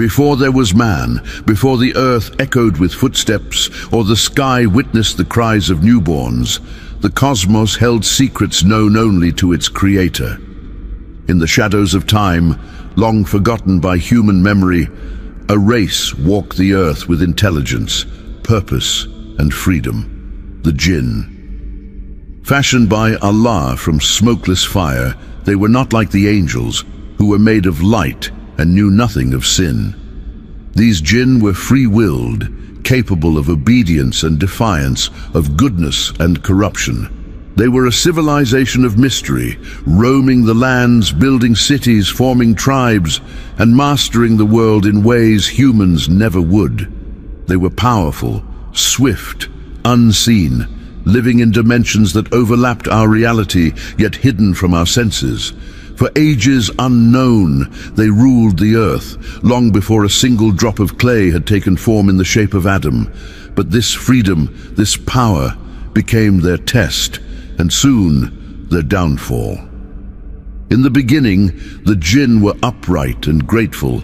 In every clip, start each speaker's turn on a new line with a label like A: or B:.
A: Before there was man, before the earth echoed with footsteps, or the sky witnessed the cries of newborns, the cosmos held secrets known only to its creator. In the shadows of time, long forgotten by human memory, a race walked the earth with intelligence, purpose, and freedom: the Jinn. Fashioned by Allah from smokeless fire, they were not like the angels, who were made of light and knew nothing of sin. These Jinn were free-willed, capable of obedience and defiance, of goodness and corruption. They were a civilization of mystery, roaming the lands, building cities, forming tribes, and mastering the world in ways humans never would. They were powerful, swift, unseen, living in dimensions that overlapped our reality, yet hidden from our senses. For ages unknown, they ruled the earth, long before a single drop of clay had taken form in the shape of Adam. But this freedom, this power, became their test, and soon their downfall. In the beginning, the Jinn were upright and grateful,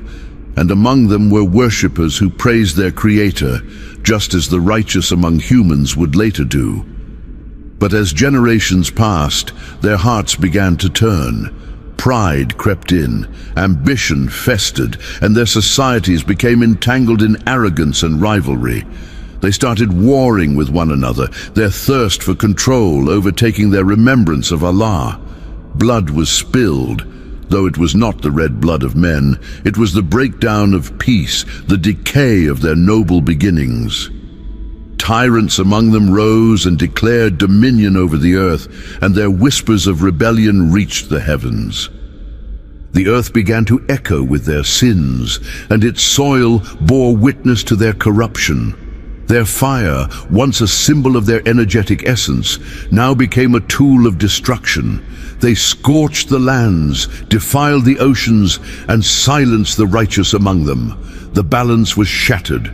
A: and among them were worshippers who praised their Creator, just as the righteous among humans would later do. But as generations passed, their hearts began to turn. Pride crept in, ambition festered, and their societies became entangled in arrogance and rivalry. They started warring with one another, their thirst for control overtaking their remembrance of Allah. Blood was spilled, though it was not the red blood of men. It was the breakdown of peace, the decay of their noble beginnings. Tyrants among them rose and declared dominion over the earth, and their whispers of rebellion reached the heavens. The earth began to echo with their sins, and its soil bore witness to their corruption. Their fire, once a symbol of their energetic essence, now became a tool of destruction. They scorched the lands, defiled the oceans, and silenced the righteous among them. The balance was shattered.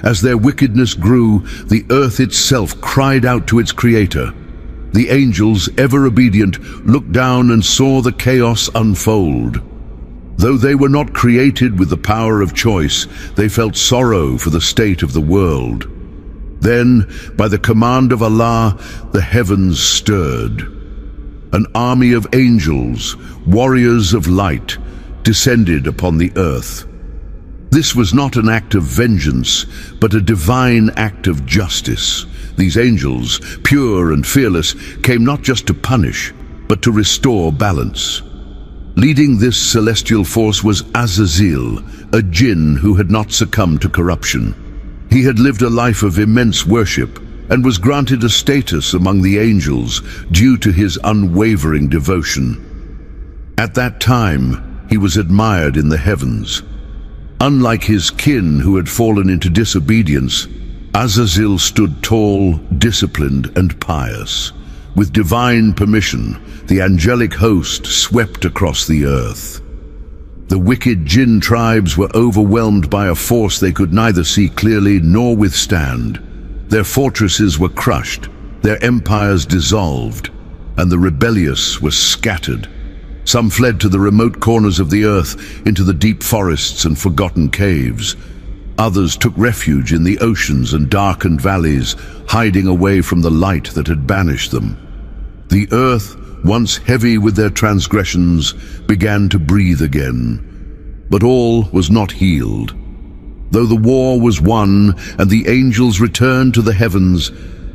A: As their wickedness grew, the earth itself cried out to its Creator. The angels, ever obedient, looked down and saw the chaos unfold. Though they were not created with the power of choice, they felt sorrow for the state of the world. Then, by the command of Allah, the heavens stirred. An army of angels, warriors of light, descended upon the earth. This was not an act of vengeance, but a divine act of justice. These angels, pure and fearless, came not just to punish, but to restore balance. Leading this celestial force was Azazel, a Jinn who had not succumbed to corruption. He had lived a life of immense worship and was granted a status among the angels due to his unwavering devotion. At that time, he was admired in the heavens. Unlike his kin who had fallen into disobedience, Azazel stood tall, disciplined, and pious. With divine permission, the angelic host swept across the earth. The wicked Jinn tribes were overwhelmed by a force they could neither see clearly nor withstand. Their fortresses were crushed, their empires dissolved, and the rebellious were scattered. Some fled to the remote corners of the earth, into the deep forests and forgotten caves. Others took refuge in the oceans and darkened valleys, hiding away from the light that had banished them. The earth, once heavy with their transgressions, began to breathe again. But all was not healed. Though the war was won and the angels returned to the heavens,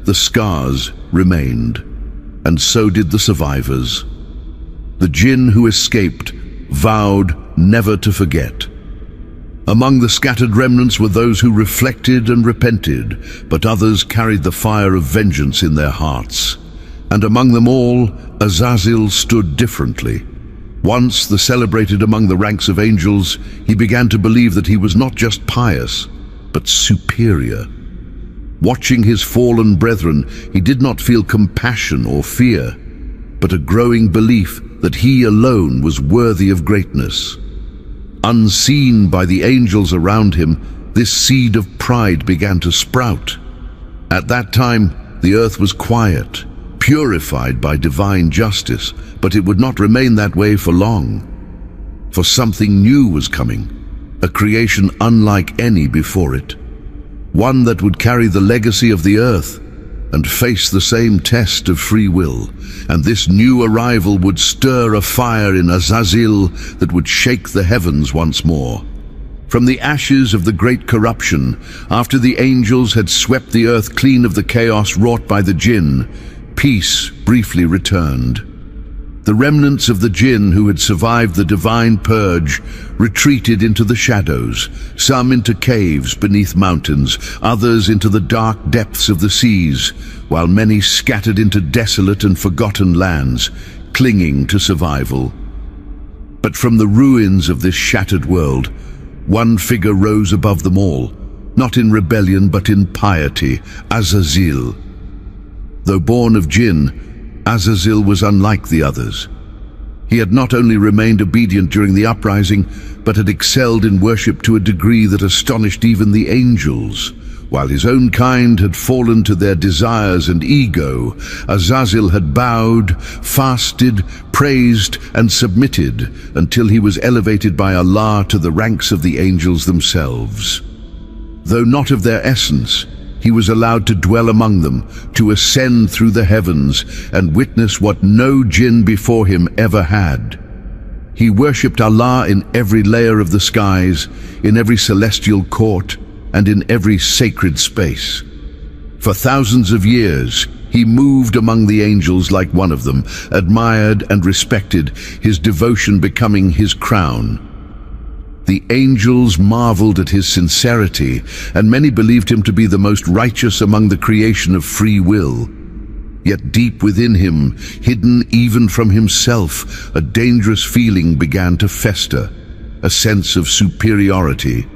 A: the scars remained, and so did the survivors. The Jinn who escaped vowed never to forget. Among the scattered remnants were those who reflected and repented, but others carried the fire of vengeance in their hearts. And among them all, Azazel stood differently. Once the celebrated among the ranks of angels, he began to believe that he was not just pious, but superior. Watching his fallen brethren, he did not feel compassion or fear, but a growing belief that he alone was worthy of greatness. Unseen by the angels around him, this seed of pride began to sprout. At that time, the earth was quiet, purified by divine justice, but it would not remain that way for long. For something new was coming. a creation unlike any before it, one that would carry the legacy of the earth and face the same test of free will. And this new arrival would stir a fire in Azazil that would shake the heavens once more. From the ashes of the great corruption, after the angels had swept the earth clean of the chaos wrought by the Jinn, peace briefly returned. The remnants of the Jinn who had survived the divine purge retreated into the shadows, some into caves beneath mountains, others into the dark depths of the seas, while many scattered into desolate and forgotten lands, clinging to survival. But from the ruins of this shattered world, one figure rose above them all, not in rebellion but in piety, Azazil. Though born of Jinn, Azazil was unlike the others. He had not only remained obedient during the uprising, but had excelled in worship to a degree that astonished even the angels. While his own kind had fallen to their desires and ego, Azazil had bowed, fasted, praised, and submitted until he was elevated by Allah to the ranks of the angels themselves. Though not of their essence, he was allowed to dwell among them, to ascend through the heavens and witness what no jinn before him ever had. He worshipped Allah in every layer of the skies, in every celestial court, and in every sacred space. For thousands of years, he moved among the angels like one of them, admired and respected, his devotion becoming his crown. The angels marveled at his sincerity, and many believed him to be the most righteous among the creation of free will. Yet deep within him, hidden even from himself, a dangerous feeling began to fester, a sense of superiority.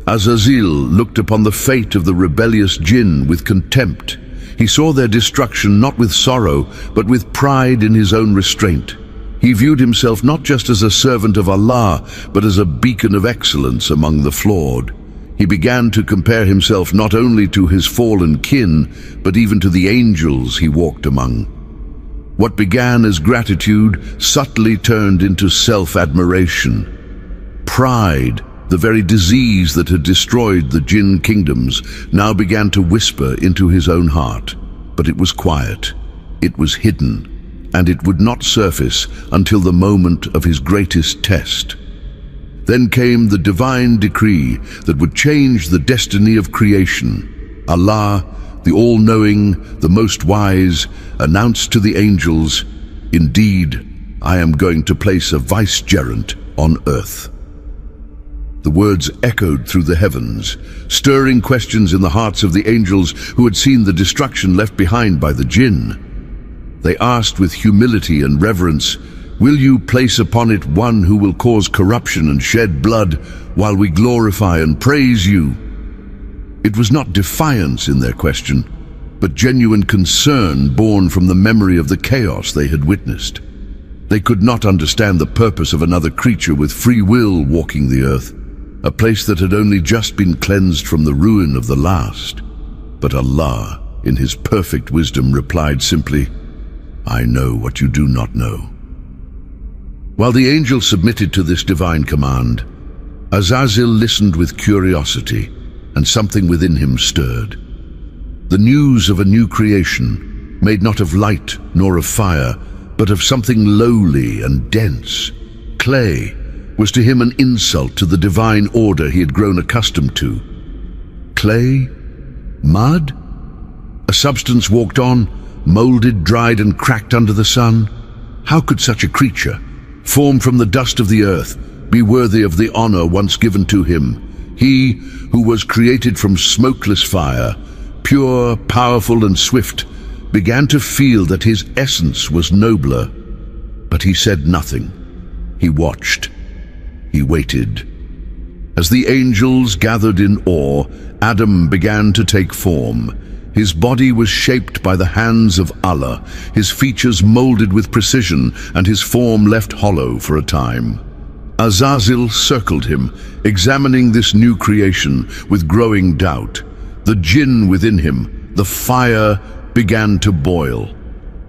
A: Azazil looked upon the fate of the rebellious Jinn with contempt. He saw their destruction not with sorrow, but with pride in his own restraint. He viewed himself not just as a servant of Allah, but as a beacon of excellence among the flawed. He began to compare himself not only to his fallen kin, but even to the angels he walked among. What began as gratitude subtly turned into self-admiration. Pride, the very disease that had destroyed the Jinn kingdoms, now began to whisper into his own heart. But it was quiet, it was hidden, and it would not surface until the moment of his greatest test. Then came the divine decree that would change the destiny of creation. Allah, the all-knowing, the most wise, announced to the angels, "Indeed, I am going to place a vicegerent on earth." The words echoed through the heavens, stirring questions in the hearts of the angels who had seen the destruction left behind by the Jinn. They asked with humility and reverence, "Will you place upon it one who will cause corruption and shed blood while we glorify and praise you?" It was not defiance in their question, but genuine concern born from the memory of the chaos they had witnessed. They could not understand the purpose of another creature with free will walking the earth, a place that had only just been cleansed from the ruin of the last. But Allah, in his perfect wisdom, replied simply, "I know what you do not know." While the angel submitted to this divine command, Azazil listened with curiosity, and something within him stirred. The news of a new creation, made not of light nor of fire, but of something lowly and dense, clay, was to him an insult to the divine order he had grown accustomed to. Clay? Mud? A substance walked on, molded, dried, and cracked under the sun? How could such a creature, formed from the dust of the earth, be worthy of the honor once given to him? He who was created from smokeless fire, pure, powerful, and swift, began to feel that his essence was nobler. But he said nothing. He watched. He waited. As the angels gathered in awe, Adam began to take form. His body was shaped by the hands of Allah, his features molded with precision, and his form left hollow for a time. Azazil circled him, examining this new creation with growing doubt. The Jinn within him, the fire, began to boil.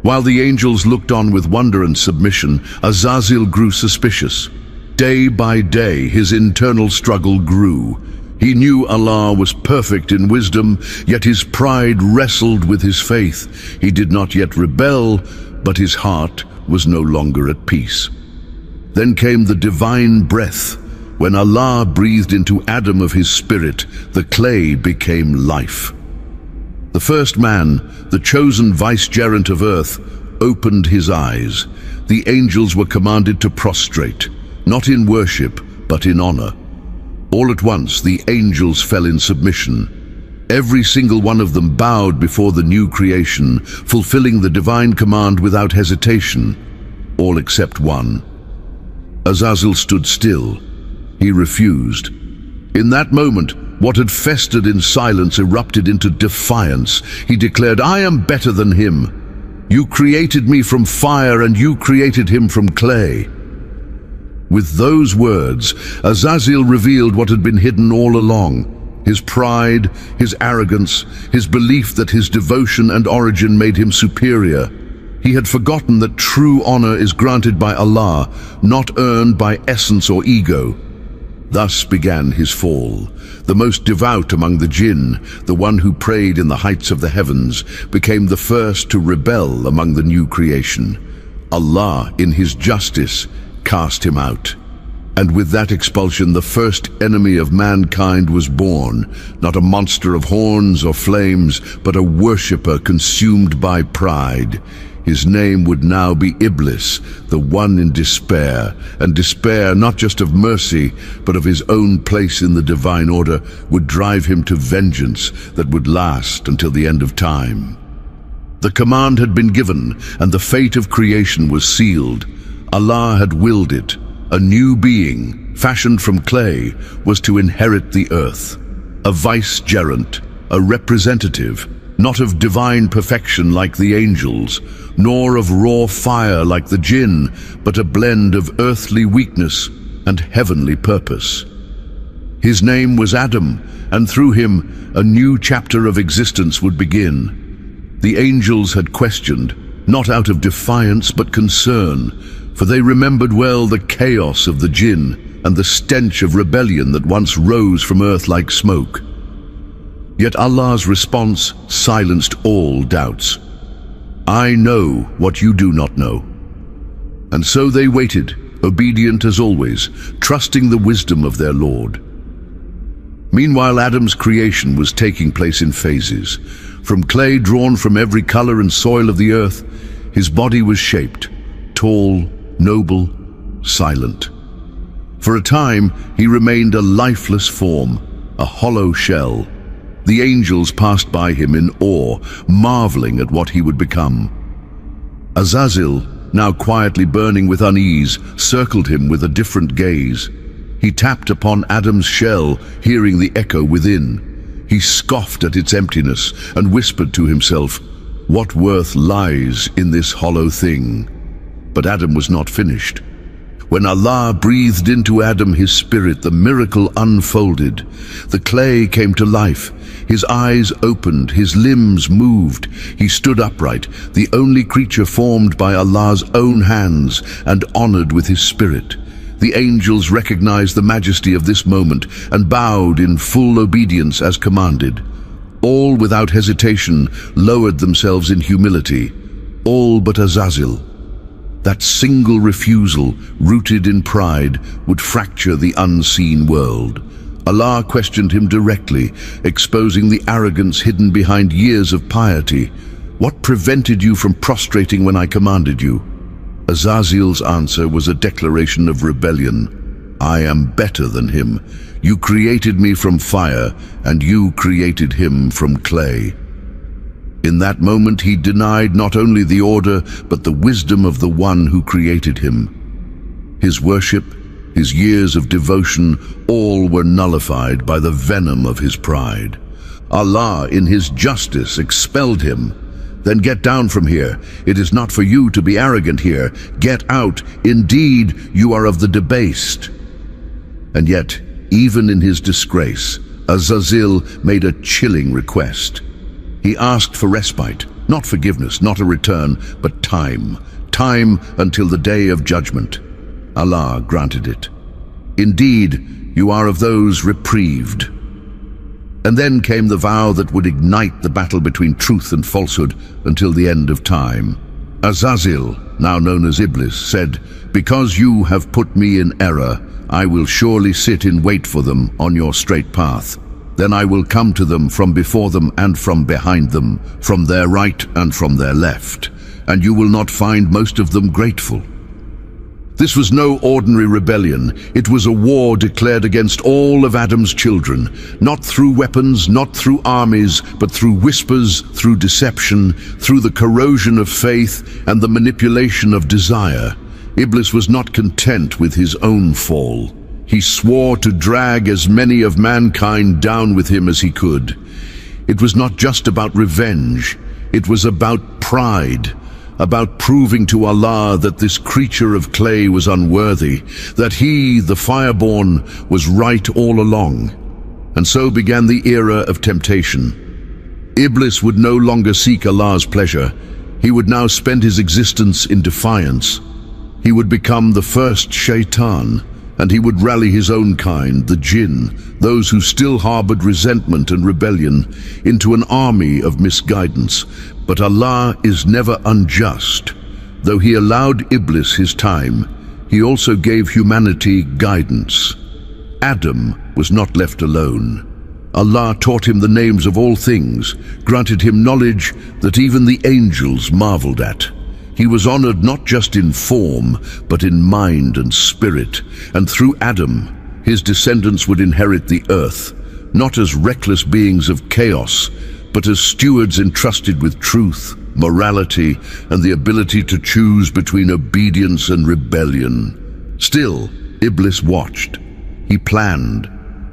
A: While the angels looked on with wonder and submission, Azazil grew suspicious. Day by day, his internal struggle grew. He knew Allah was perfect in wisdom, yet his pride wrestled with his faith. He did not yet rebel, but his heart was no longer at peace. Then came the divine breath. When Allah breathed into Adam of his spirit, the clay became life. The first man, the chosen vicegerent of earth, opened his eyes. The angels were commanded to prostrate, not in worship, but in honor. All at once, the angels fell in submission. Every single one of them bowed before the new creation, fulfilling the divine command without hesitation, all except one. Azazel stood still. He refused. In that moment, what had festered in silence erupted into defiance. He declared, "I am better than him. You created me from fire and you created him from clay." With those words, Azazel revealed what had been hidden all along: his pride, his arrogance, his belief that his devotion and origin made him superior. He had forgotten that true honor is granted by Allah, not earned by essence or ego. Thus began his fall. The most devout among the Jinn, the one who prayed in the heights of the heavens, became the first to rebel among the new creation. Allah, in his justice, cast him out. And with that expulsion, the first enemy of mankind was born, not a monster of horns or flames, but a worshipper consumed by pride. His name would now be Iblis, the one in despair, and despair not just of mercy, but of his own place in the divine order would drive him to vengeance that would last until the end of time. The command had been given, and the fate of creation was sealed. Allah had willed it. A new being, fashioned from clay, was to inherit the earth. A vicegerent, a representative, not of divine perfection like the angels, nor of raw fire like the Jinn, but a blend of earthly weakness and heavenly purpose. His name was Adam, and through him a new chapter of existence would begin. The angels had questioned, not out of defiance but concern, for they remembered well the chaos of the Jinn and the stench of rebellion that once rose from earth like smoke. Yet Allah's response silenced all doubts. "I know what you do not know." And so they waited, obedient as always, trusting the wisdom of their Lord. Meanwhile, Adam's creation was taking place in phases. From clay drawn from every color and soil of the earth, his body was shaped, tall, noble, silent. For a time, he remained a lifeless form, a hollow shell. The angels passed by him in awe, marveling at what he would become. Azazel, now quietly burning with unease, circled him with a different gaze. He tapped upon Adam's shell, hearing the echo within. He scoffed at its emptiness and whispered to himself, "What worth lies in this hollow thing?" But Adam was not finished. When Allah breathed into Adam his spirit, the miracle unfolded. The clay came to life. His eyes opened, his limbs moved. He stood upright, the only creature formed by Allah's own hands and honored with his spirit. The angels recognized the majesty of this moment and bowed in full obedience as commanded. All without hesitation lowered themselves in humility, all but Azazel. That single refusal, rooted in pride, would fracture the unseen world. Allah questioned him directly, exposing the arrogance hidden behind years of piety. "What prevented you from prostrating when I commanded you?" Azazel's answer was a declaration of rebellion. "I am better than him. You created me from fire, and you created him from clay." In that moment he denied not only the order, but the wisdom of the one who created him. His worship, his years of devotion, all were nullified by the venom of his pride. Allah, in his justice, expelled him. "Then get down from here. It is not for you to be arrogant here. Get out. Indeed, you are of the debased." And yet, even in his disgrace, Azazel made a chilling request. He asked for respite, not forgiveness, not a return, but time. Time until the day of judgment. Allah granted it. Indeed, you are of those reprieved." And then came the vow that would ignite the battle between truth and falsehood until the end of time. Azazel, now known as Iblis, said, "Because you have put me in error, I will surely sit in wait for them on your straight path. Then I will come to them from before them and from behind them, from their right and from their left, and you will not find most of them grateful." This was no ordinary rebellion. It was a war declared against all of Adam's children, not through weapons, not through armies, but through whispers, through deception, through the corrosion of faith and the manipulation of desire. Iblis was not content with his own fall. He swore to drag as many of mankind down with him as he could. It was not just about revenge. It was about pride, about proving to Allah that this creature of clay was unworthy, that he, the fireborn, was right all along. And so began the era of temptation. Iblis would no longer seek Allah's pleasure. He would now spend his existence in defiance. He would become the first shaitan, and he would rally his own kind, the Jinn, those who still harbored resentment and rebellion, into an army of misguidance. But Allah is never unjust. Though he allowed Iblis his time, he also gave humanity guidance. Adam was not left alone. Allah taught him the names of all things, granted him knowledge that even the angels marveled at. He was honored not just in form, but in mind and spirit, and through Adam, his descendants would inherit the earth, not as reckless beings of chaos, but as stewards entrusted with truth, morality, and the ability to choose between obedience and rebellion. Still, Iblis watched. He planned.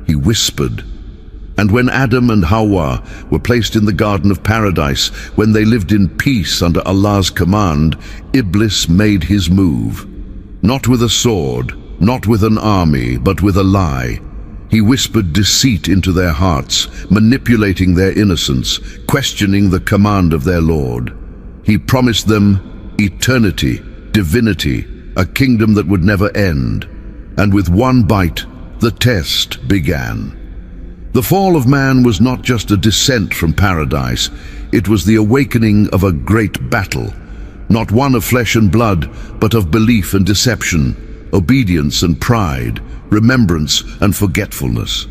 A: He whispered. And when Adam and Hawa were placed in the Garden of Paradise, when they lived in peace under Allah's command, Iblis made his move. Not with a sword, not with an army, but with a lie. He whispered deceit into their hearts, manipulating their innocence, questioning the command of their Lord. He promised them eternity, divinity, a kingdom that would never end. And with one bite, the test began. The fall of man was not just a descent from paradise, it was the awakening of a great battle, not one of flesh and blood, but of belief and deception, obedience and pride, remembrance and forgetfulness.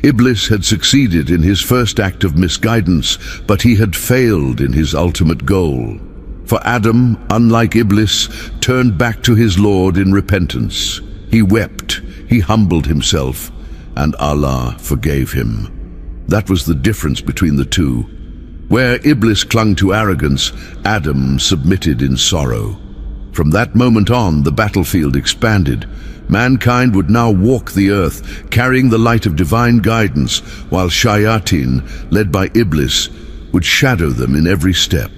A: Iblis had succeeded in his first act of misguidance, but he had failed in his ultimate goal. For Adam, unlike Iblis, turned back to his Lord in repentance. He wept, he humbled himself, and Allah forgave him. That was the difference between the two. Where Iblis clung to arrogance, Adam submitted in sorrow. From that moment on, the battlefield expanded. Mankind would now walk the earth, carrying the light of divine guidance, while shayateen, led by Iblis, would shadow them in every step.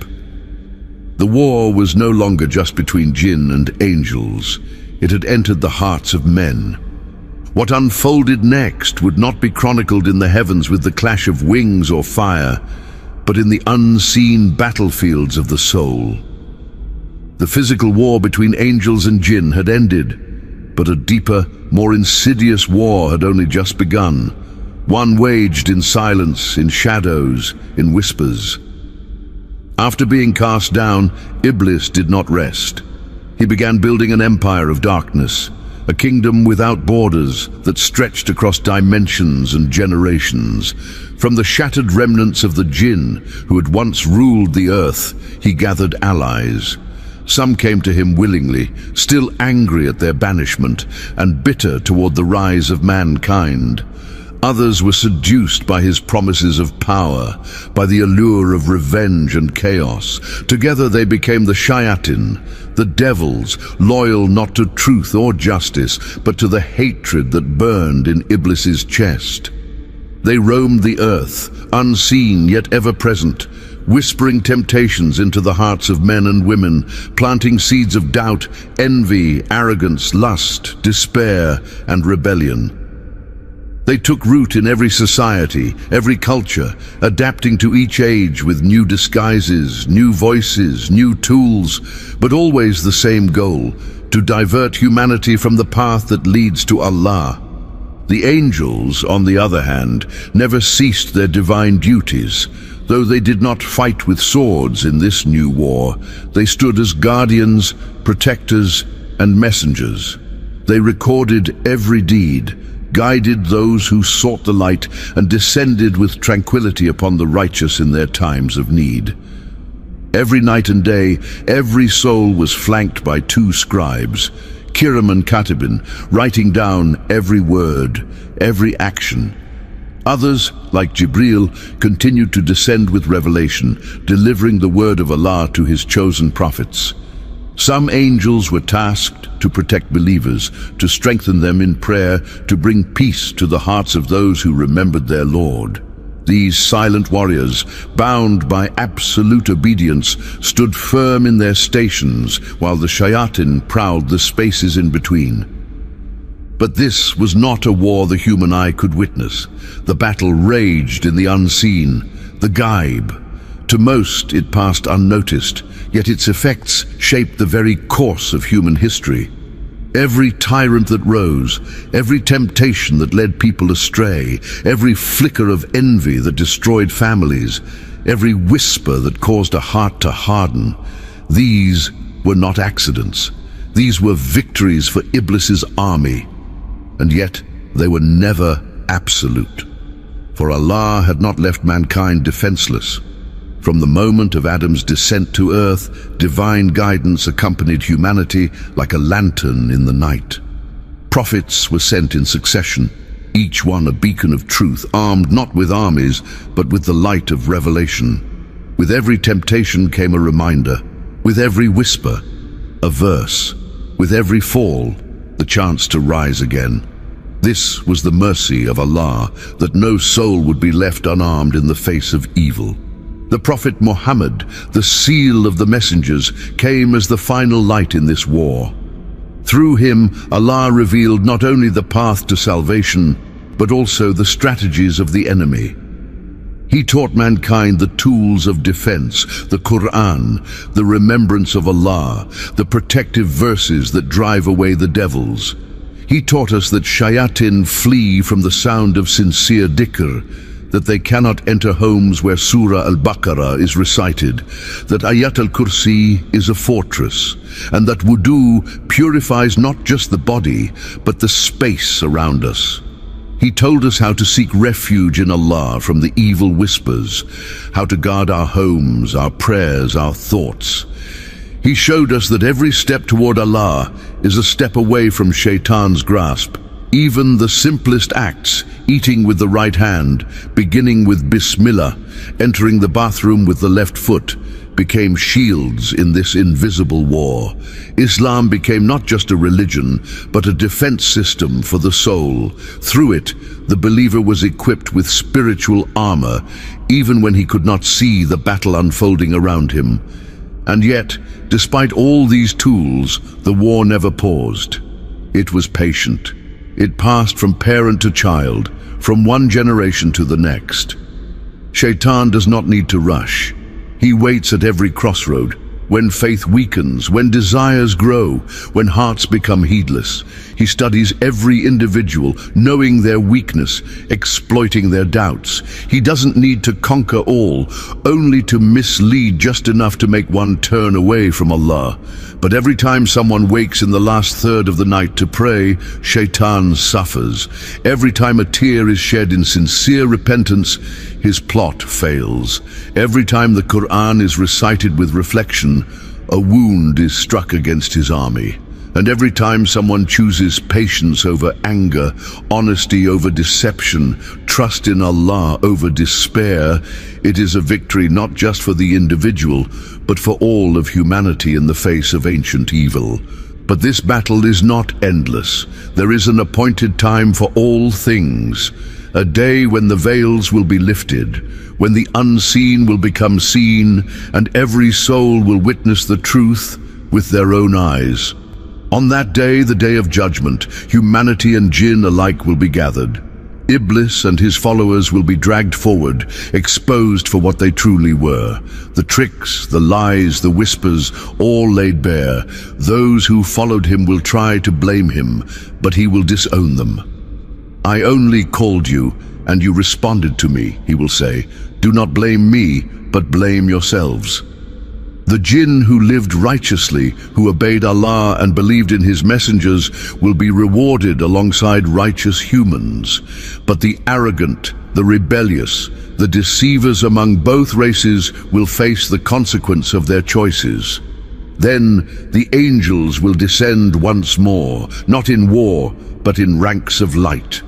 A: The war was no longer just between jinn and angels. It had entered the hearts of men. What unfolded next would not be chronicled in the heavens with the clash of wings or fire, but in the unseen battlefields of the soul. The physical war between angels and jinn had ended, but a deeper, more insidious war had only just begun. One waged in silence, in shadows, in whispers. After being cast down, Iblis did not rest. He began building an empire of darkness, a kingdom without borders that stretched across dimensions and generations. From the shattered remnants of the jinn who had once ruled the earth, he gathered allies. Some came to him willingly, still angry at their banishment and bitter toward the rise of mankind. Others were seduced by his promises of power, by the allure of revenge and chaos. Together they became the shayateen, the devils, loyal not to truth or justice, but to the hatred that burned in Iblis's chest. They roamed the earth, unseen yet ever present, whispering temptations into the hearts of men and women, planting seeds of doubt, envy, arrogance, lust, despair, and rebellion. They took root in every society, every culture, adapting to each age with new disguises, new voices, new tools, but always the same goal: to to divert humanity from the path that leads to Allah. The angels, on the other hand, never ceased their divine duties. Though they did not fight with swords in this new war, they stood as guardians, protectors, and messengers. They recorded every deed, guided those who sought the light, and descended with tranquility upon the righteous in their times of need. Every night and day, every soul was flanked by two scribes, Kiram and Katibin, writing down every word, every action. Others, like Jibreel, continued to descend with revelation, delivering the word of Allah to His chosen prophets. Some angels were tasked to protect believers, to strengthen them in prayer, to bring peace to the hearts of those who remembered their Lord. These silent warriors, bound by absolute obedience, stood firm in their stations while the shayatin prowled the spaces in between. But this was not a war the human eye could witness. The battle raged in the unseen, the ghaib. To most it passed unnoticed, yet its effects shaped the very course of human history. Every tyrant that rose, every temptation that led people astray, every flicker of envy that destroyed families, every whisper that caused a heart to harden, these were not accidents. These were victories for Iblis's army. And yet they were never absolute. For Allah had not left mankind defenseless. From the moment of Adam's descent to earth, divine guidance accompanied humanity like a lantern in the night. Prophets were sent in succession, each one a beacon of truth, armed not with armies, but with the light of revelation. With every temptation came a reminder, with every whisper, a verse, with every fall, the chance to rise again. This was the mercy of Allah, that no soul would be left unarmed in the face of evil. The Prophet Muhammad, the seal of the messengers, came as the final light in this war. Through him, Allah revealed not only the path to salvation, but also the strategies of the enemy. He taught mankind the tools of defense, the Qur'an, the remembrance of Allah, the protective verses that drive away the devils. He taught us that shayatin flee from the sound of sincere dhikr, that they cannot enter homes where Surah Al-Baqarah is recited, that Ayat al-Kursi is a fortress, and that wudu purifies not just the body, but the space around us. He told us how to seek refuge in Allah from the evil whispers, how to guard our homes, our prayers, our thoughts. He showed us that every step toward Allah is a step away from Shaitan's grasp. Even the simplest acts, eating with the right hand, beginning with Bismillah, entering the bathroom with the left foot, became shields in this invisible war. Islam became not just a religion, but a defense system for the soul. Through it, the believer was equipped with spiritual armor, even when he could not see the battle unfolding around him. And yet, despite all these tools, the war never paused. It was patient. It passed from parent to child, from one generation to the next. Shaitan does not need to rush. He waits at every crossroad, when faith weakens, when desires grow, when hearts become heedless. He studies every individual, knowing their weakness, exploiting their doubts. He doesn't need to conquer all, only to mislead just enough to make one turn away from Allah. But every time someone wakes in the last third of the night to pray, Shaitan suffers. Every time a tear is shed in sincere repentance, his plot fails. Every time the Qur'an is recited with reflection, a wound is struck against his army. And every time someone chooses patience over anger, honesty over deception, trust in Allah over despair, it is a victory not just for the individual, but for all of humanity in the face of ancient evil. But this battle is not endless. There is an appointed time for all things, a day when the veils will be lifted, when the unseen will become seen, and every soul will witness the truth with their own eyes. On that day, the day of judgment, humanity and jinn alike will be gathered. Iblis and his followers will be dragged forward, exposed for what they truly were. The tricks, the lies, the whispers, all laid bare. Those who followed him will try to blame him, but he will disown them. I only called you, and you responded to me, he will say. Do not blame me, but blame yourselves. The Jinn who lived righteously, who obeyed Allah and believed in his messengers, will be rewarded alongside righteous humans. But the arrogant, the rebellious, the deceivers among both races will face the consequence of their choices. Then the angels will descend once more, not in war, but in ranks of light.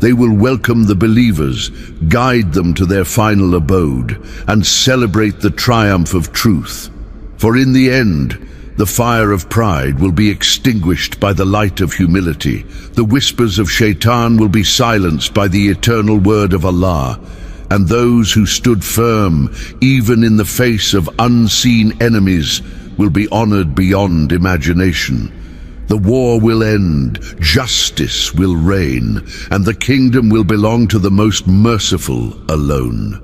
A: They will welcome the believers, guide them to their final abode, and celebrate the triumph of truth. For in the end, the fire of pride will be extinguished by the light of humility. The whispers of Shaitan will be silenced by the eternal word of Allah. And those who stood firm, even in the face of unseen enemies, will be honored beyond imagination. The war will end, justice will reign, and the kingdom will belong to the most merciful alone.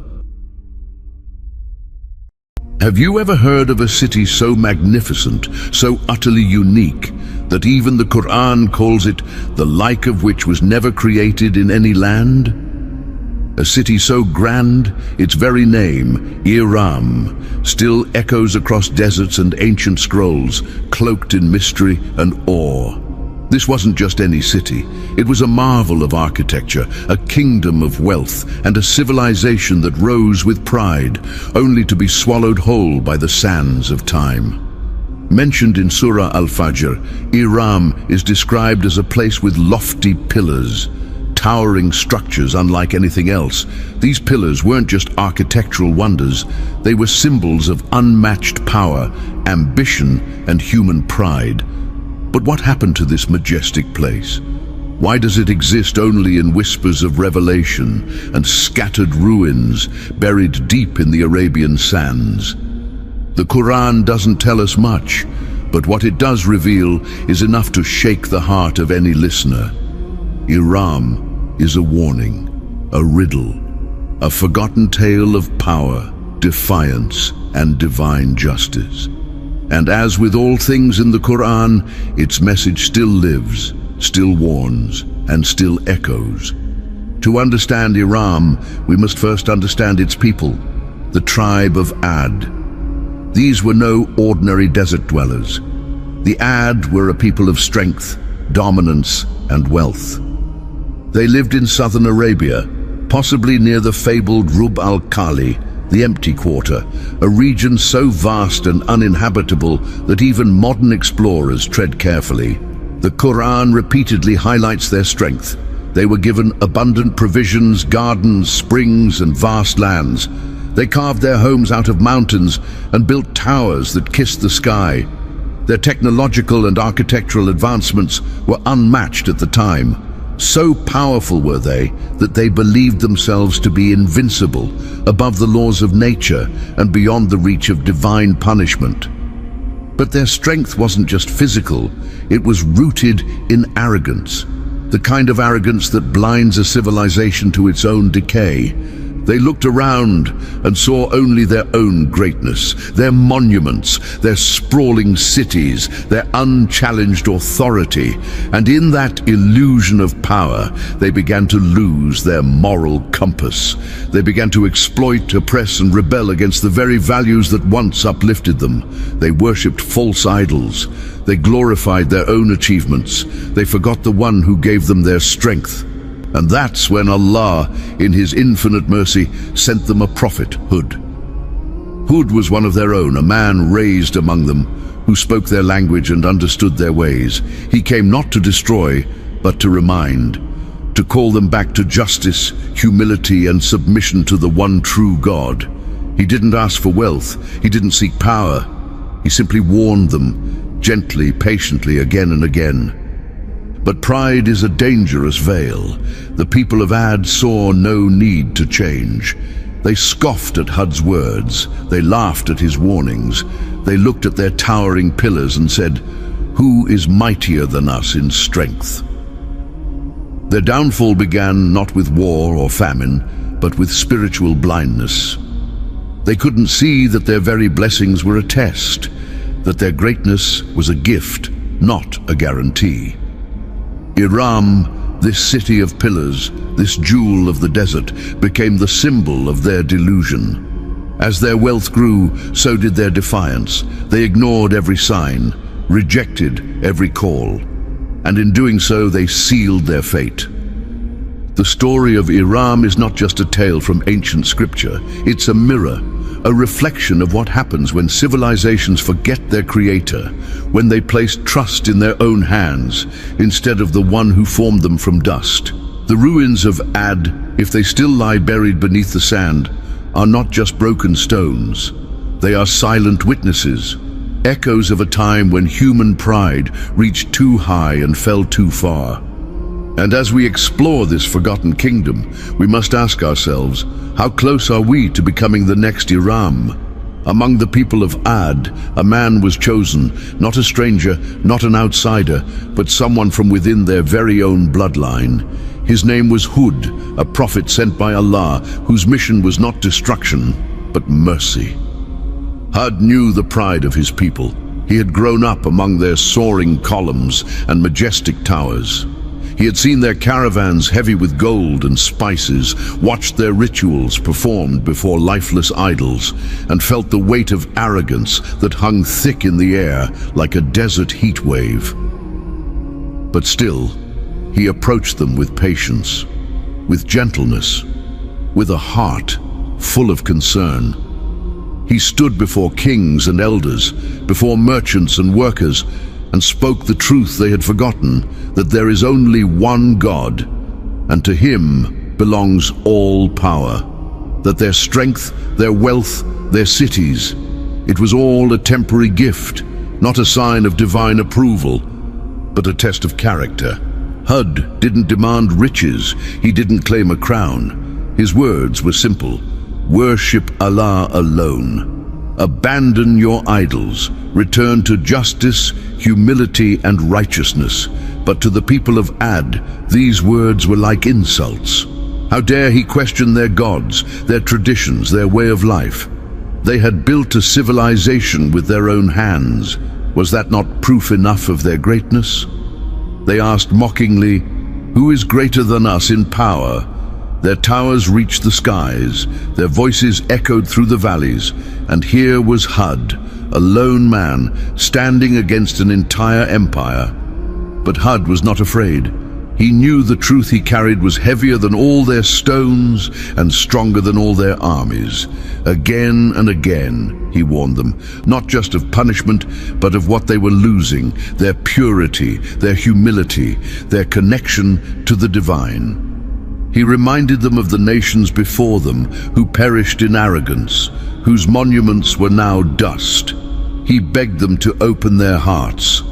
A: Have you ever heard of a city so magnificent, so utterly unique, that even the Qur'an calls it the like of which was never created in any land? A city so grand, its very name, Iram, still echoes across deserts and ancient scrolls, cloaked in mystery and awe. This wasn't just any city. It was a marvel of architecture, a kingdom of wealth, and a civilization that rose with pride, only to be swallowed whole by the sands of time. Mentioned in Surah Al-Fajr, Iram is described as a place with lofty pillars, towering structures unlike anything else. These pillars weren't just architectural wonders, they were symbols of unmatched power, ambition, and human pride. But what happened to this majestic place? Why does it exist only in whispers of revelation and scattered ruins buried deep in the Arabian sands? The Qur'an doesn't tell us much, but what it does reveal is enough to shake the heart of any listener. Iram is a warning, a riddle, a forgotten tale of power, defiance, and divine justice. And as with all things in the Qur'an, its message still lives, still warns, and still echoes. To understand Iram, we must first understand its people, the tribe of Ad. These were no ordinary desert dwellers. The Ad were a people of strength, dominance, and wealth. They lived in southern Arabia, possibly near the fabled Rub al-Khali, the empty quarter, a region so vast and uninhabitable that even modern explorers tread carefully. The Qur'an repeatedly highlights their strength. They were given abundant provisions, gardens, springs, and vast lands. They carved their homes out of mountains and built towers that kissed the sky. Their technological and architectural advancements were unmatched at the time. So powerful were they that they believed themselves to be invincible, above the laws of nature and beyond the reach of divine punishment. But their strength wasn't just physical, it was rooted in arrogance, the kind of arrogance that blinds a civilization to its own decay. They looked around and saw only their own greatness, their monuments, their sprawling cities, their unchallenged authority. And in that illusion of power, they began to lose their moral compass. They began to exploit, oppress, and rebel against the very values that once uplifted them. They worshipped false idols. They glorified their own achievements. They forgot the one who gave them their strength. And that's when Allah, in His infinite mercy, sent them a prophet, Hud. Hud was one of their own, a man raised among them, who spoke their language and understood their ways. He came not to destroy, but to remind, to call them back to justice, humility, and submission to the one true God. He didn't ask for wealth. He didn't seek power. He simply warned them, gently, patiently, again and again. But pride is a dangerous veil. The people of Ad saw no need to change. They scoffed at Hud's words. They laughed at his warnings. They looked at their towering pillars and said, "Who is mightier than us in strength?" Their downfall began not with war or famine, but with spiritual blindness. They couldn't see that their very blessings were a test, that their greatness was a gift, not a guarantee. Iram, this city of pillars, this jewel of the desert, became the symbol of their delusion. As their wealth grew, so did their defiance. They ignored every sign, rejected every call, and in doing so they sealed their fate. The story of Iram is not just a tale from ancient scripture, it's a mirror, a reflection of what happens when civilizations forget their creator, when they place trust in their own hands instead of the one who formed them from dust. The ruins of Ad, if they still lie buried beneath the sand, are not just broken stones. They are silent witnesses, echoes of a time when human pride reached too high and fell too far. And as we explore this forgotten kingdom, we must ask ourselves, how close are we to becoming the next Iram? Among the people of Ad, a man was chosen, not a stranger, not an outsider, but someone from within their very own bloodline. His name was Hud, a prophet sent by Allah, whose mission was not destruction, but mercy. Hud knew the pride of his people. He had grown up among their soaring columns and majestic towers. He had seen their caravans heavy with gold and spices, watched their rituals performed before lifeless idols, and felt the weight of arrogance that hung thick in the air like a desert heat wave. But still, he approached them with patience, with gentleness, with a heart full of concern. He stood before kings and elders, before merchants and workers, and spoke the truth they had forgotten, that there is only one God, and to him belongs all power, that their strength, their wealth, their cities, it was all a temporary gift, not a sign of divine approval, but a test of character. Hud didn't demand riches, he didn't claim a crown. His words were simple: worship Allah alone. Abandon your idols, return to justice, humility, and righteousness. But to the people of Ad, these words were like insults. How dare he question their gods, their traditions, their way of life? They had built a civilization with their own hands. Was that not proof enough of their greatness? They asked mockingly, "Who is greater than us in power?" Their towers reached the skies, their voices echoed through the valleys, and here was Hud, a lone man, standing against an entire empire. But Hud was not afraid. He knew the truth he carried was heavier than all their stones and stronger than all their armies. Again and again, he warned them, not just of punishment, but of what they were losing, their purity, their humility, their connection to the divine. He reminded them of the nations before them who perished in arrogance, whose monuments were now dust. He begged them to open their hearts.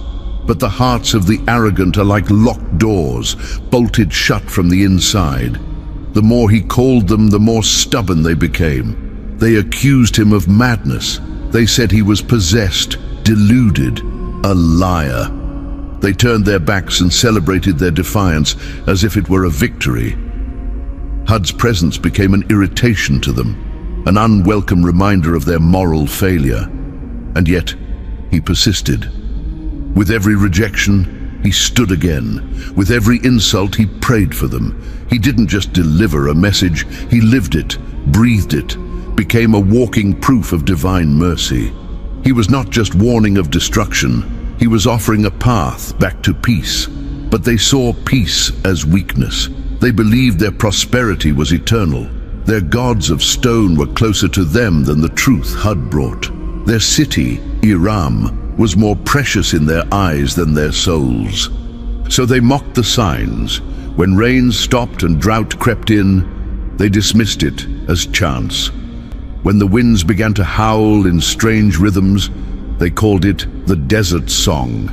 A: But the hearts of the arrogant are like locked doors, bolted shut from the inside. The more he called them, the more stubborn they became. They accused him of madness. They said he was possessed, deluded, a liar. They turned their backs and celebrated their defiance as if it were a victory. Hud's presence became an irritation to them, an unwelcome reminder of their moral failure. And yet, he persisted. With every rejection, he stood again. With every insult, he prayed for them. He didn't just deliver a message, he lived it, breathed it, became a walking proof of divine mercy. He was not just warning of destruction, he was offering a path back to peace. But they saw peace as weakness. They believed their prosperity was eternal. Their gods of stone were closer to them than the truth Hud brought. Their city, Iram, was more precious in their eyes than their souls. So they mocked the signs. When rain stopped and drought crept in, they dismissed it as chance. When the winds began to howl in strange rhythms, they called it the desert song.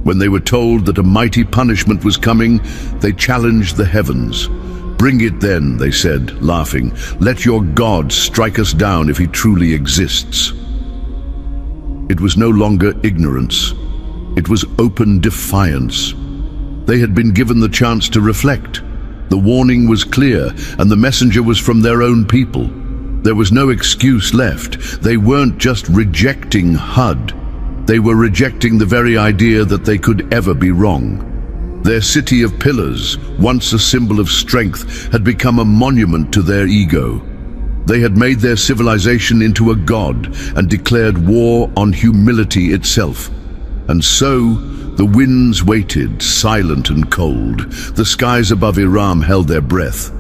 A: When they were told that a mighty punishment was coming, they challenged the heavens. "Bring it then," they said, laughing. "Let your God strike us down if he truly exists." It was no longer ignorance. It was open defiance. They had been given the chance to reflect. The warning was clear, and the messenger was from their own people. There was no excuse left. They weren't just rejecting Hud. They were rejecting the very idea that they could ever be wrong. Their city of pillars, once a symbol of strength, had become a monument to their ego. They had made their civilization into a god and declared war on humility itself. And so, the winds waited, silent and cold. The skies above Iram held their breath.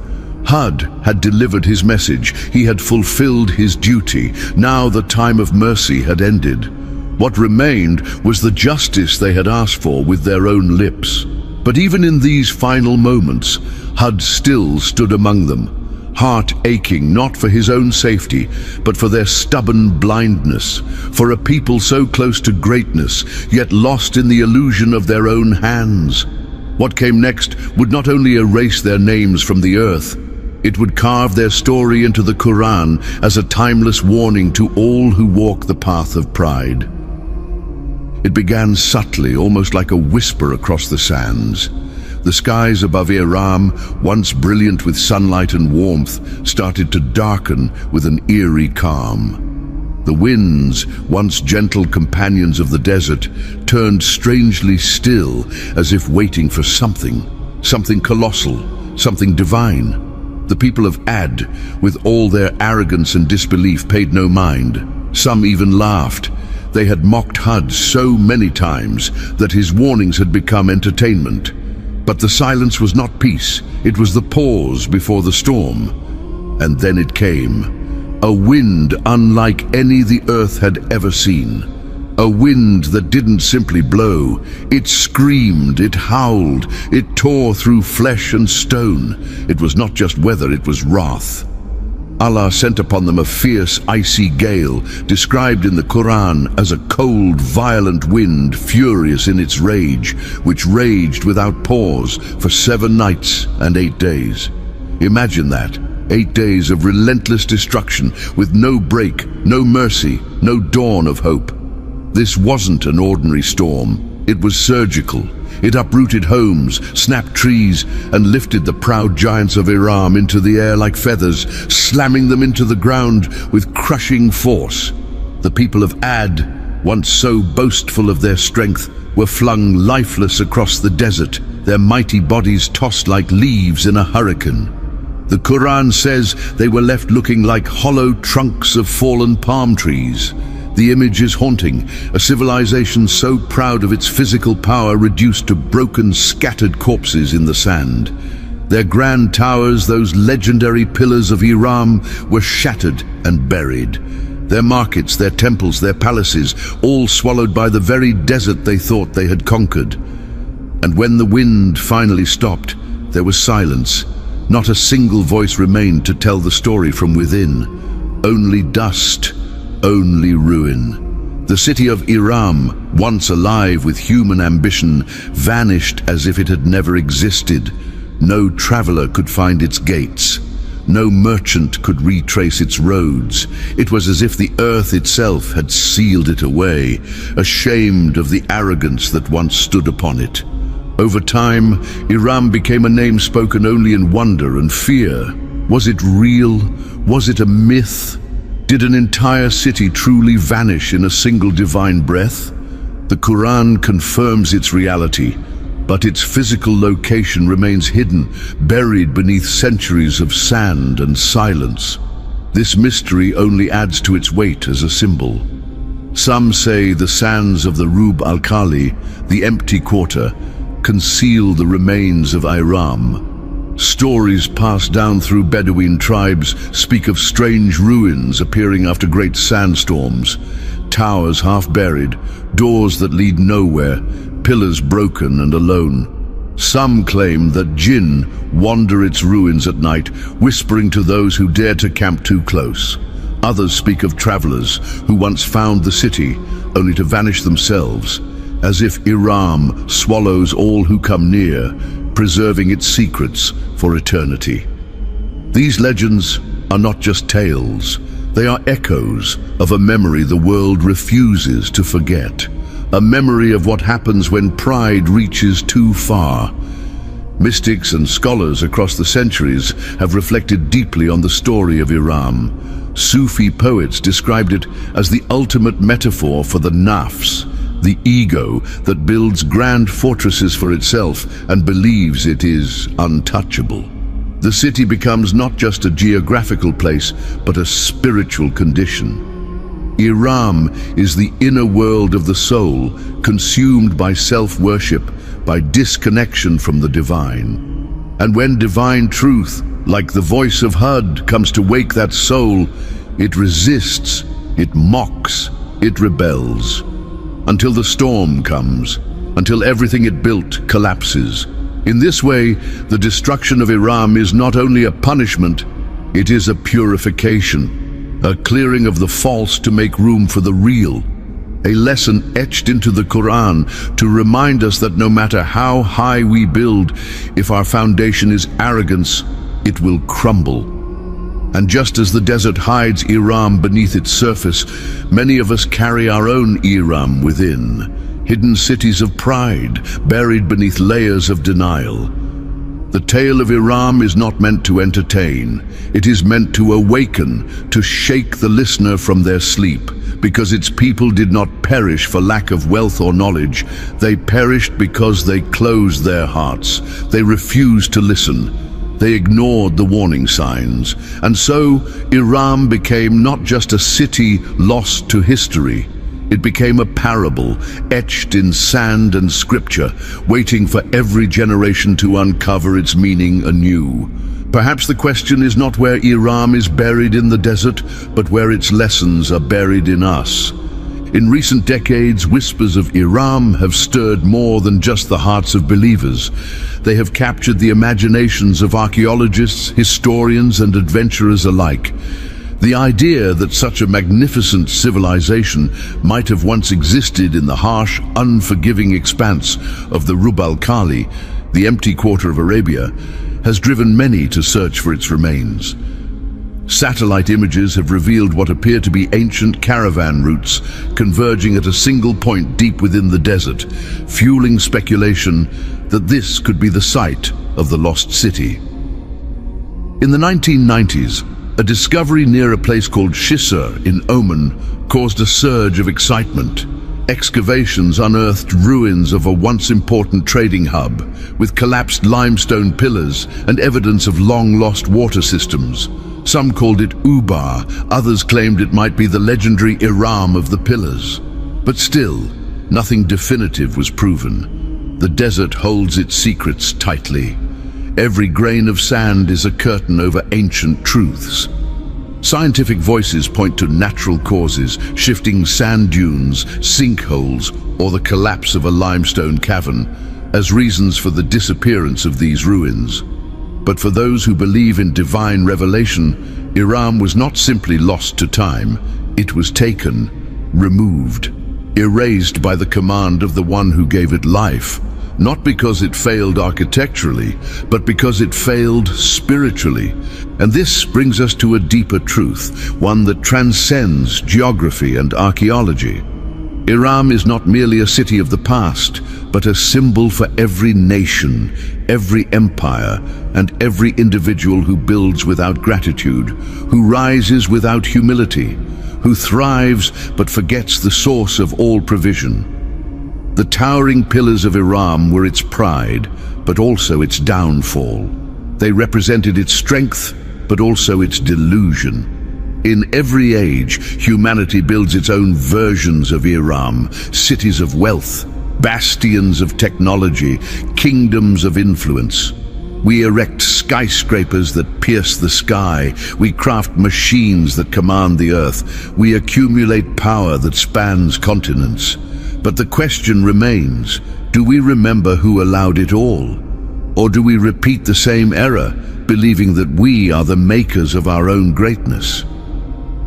A: Hud had delivered his message. He had fulfilled his duty. Now the time of mercy had ended. What remained was the justice they had asked for with their own lips. But even in these final moments, Hud still stood among them, heart aching not for his own safety, but for their stubborn blindness, for a people so close to greatness, yet lost in the illusion of their own hands. What came next would not only erase their names from the earth, it would carve their story into the Qur'an as a timeless warning to all who walk the path of pride. It began subtly, almost like a whisper across the sands. The skies above Iram, once brilliant with sunlight and warmth, started to darken with an eerie calm. The winds, once gentle companions of the desert, turned strangely still, as if waiting for something colossal, something divine. The people of Ad, with all their arrogance and disbelief, paid no mind. Some even laughed. They had mocked Hud so many times that his warnings had become entertainment. But the silence was not peace, it was the pause before the storm. And then it came. A wind unlike any the earth had ever seen. A wind that didn't simply blow, it screamed, it howled, it tore through flesh and stone. It was not just weather, it was wrath. Allah sent upon them a fierce, icy gale, described in the Qur'an as a cold, violent wind, furious in its rage, which raged without pause for 7 nights and 8 days. Imagine that, 8 days of relentless destruction, with no break, no mercy, no dawn of hope. This wasn't an ordinary storm, it was surgical. It uprooted homes, snapped trees, and lifted the proud giants of Iram into the air like feathers, slamming them into the ground with crushing force. The people of Ad, once so boastful of their strength, were flung lifeless across the desert, their mighty bodies tossed like leaves in a hurricane. The Qur'an says they were left looking like hollow trunks of fallen palm trees. The image is haunting, a civilization so proud of its physical power reduced to broken, scattered corpses in the sand. Their grand towers, those legendary pillars of Iram, were shattered and buried. Their markets, their temples, their palaces, all swallowed by the very desert they thought they had conquered. And when the wind finally stopped, there was silence. Not a single voice remained to tell the story from within. Only dust. Only ruin. The city of Iram, once alive with human ambition, vanished as if it had never existed. No traveler could find its gates. No merchant could retrace its roads. It was as if the earth itself had sealed it away, ashamed of the arrogance that once stood upon it. Over time, Iram became a name spoken only in wonder and fear. Was it real? Was it a myth? Did an entire city truly vanish in a single divine breath? The Qur'an confirms its reality, but its physical location remains hidden, buried beneath centuries of sand and silence. This mystery only adds to its weight as a symbol. Some say the sands of the Rub al-Khali, the empty quarter, conceal the remains of Iram. Stories passed down through Bedouin tribes speak of strange ruins appearing after great sandstorms. Towers half buried, doors that lead nowhere, pillars broken and alone. Some claim that Jinn wander its ruins at night, whispering to those who dare to camp too close. Others speak of travelers who once found the city, only to vanish themselves, as if Iram swallows all who come near, preserving its secrets for eternity. These legends are not just tales, they are echoes of a memory the world refuses to forget. a memory of what happens when pride reaches too far. Mystics and scholars across the centuries have reflected deeply on the story of Iram. Sufi poets described it as the ultimate metaphor for the nafs, the ego that builds grand fortresses for itself and believes it is untouchable. The city becomes not just a geographical place, but a spiritual condition. Iram is the inner world of the soul, consumed by self-worship, by disconnection from the divine. And when divine truth, like the voice of Hud, comes to wake that soul, it resists, it mocks, it rebels. Until the storm comes, until everything it built collapses. In this way, the destruction of Iram is not only a punishment, it is a purification, a clearing of the false to make room for the real, a lesson etched into the Qur'an to remind us that no matter how high we build, if our foundation is arrogance, it will crumble. And just as the desert hides Iram beneath its surface, many of us carry our own Iram within, hidden cities of pride, buried beneath layers of denial. The tale of Iram is not meant to entertain. It is meant to awaken, to shake the listener from their sleep, because its people did not perish for lack of wealth or knowledge. They perished because they closed their hearts. They refused to listen. They ignored the warning signs. And so, Iram became not just a city lost to history. It became a parable, etched in sand and scripture, waiting for every generation to uncover its meaning anew. Perhaps the question is not where Iram is buried in the desert, but where its lessons are buried in us. In recent decades, whispers of Iram have stirred more than just the hearts of believers. They have captured the imaginations of archaeologists, historians, and adventurers alike. The idea that such a magnificent civilization might have once existed in the harsh, unforgiving expanse of the Rub al-Khali, the empty quarter of Arabia, has driven many to search for its remains. Satellite images have revealed what appear to be ancient caravan routes converging at a single point deep within the desert, fueling speculation that this could be the site of the lost city. In the 1990s, a discovery near a place called Shisr in Oman caused a surge of excitement. Excavations unearthed ruins of a once important trading hub, with collapsed limestone pillars and evidence of long-lost water systems. Some called it Ubar, others claimed it might be the legendary Iram of the pillars. But still, nothing definitive was proven. The desert holds its secrets tightly. Every grain of sand is a curtain over ancient truths. Scientific voices point to natural causes, shifting sand dunes, sinkholes, or the collapse of a limestone cavern, as reasons for the disappearance of these ruins. But for those who believe in divine revelation, Iram was not simply lost to time, it was taken, removed, erased by the command of the one who gave it life. Not because it failed architecturally, but because it failed spiritually. And this brings us to a deeper truth, one that transcends geography and archaeology. Iram is not merely a city of the past, but a symbol for every nation, every empire, and every individual who builds without gratitude, who rises without humility, who thrives but forgets the source of all provision. The towering pillars of Iram were its pride, but also its downfall. They represented its strength, but also its delusion. In every age, humanity builds its own versions of Iram, cities of wealth, bastions of technology, kingdoms of influence. We erect skyscrapers that pierce the sky. We craft machines that command the earth. We accumulate power that spans continents. But the question remains, do we remember who allowed it all? Or do we repeat the same error, believing that we are the makers of our own greatness?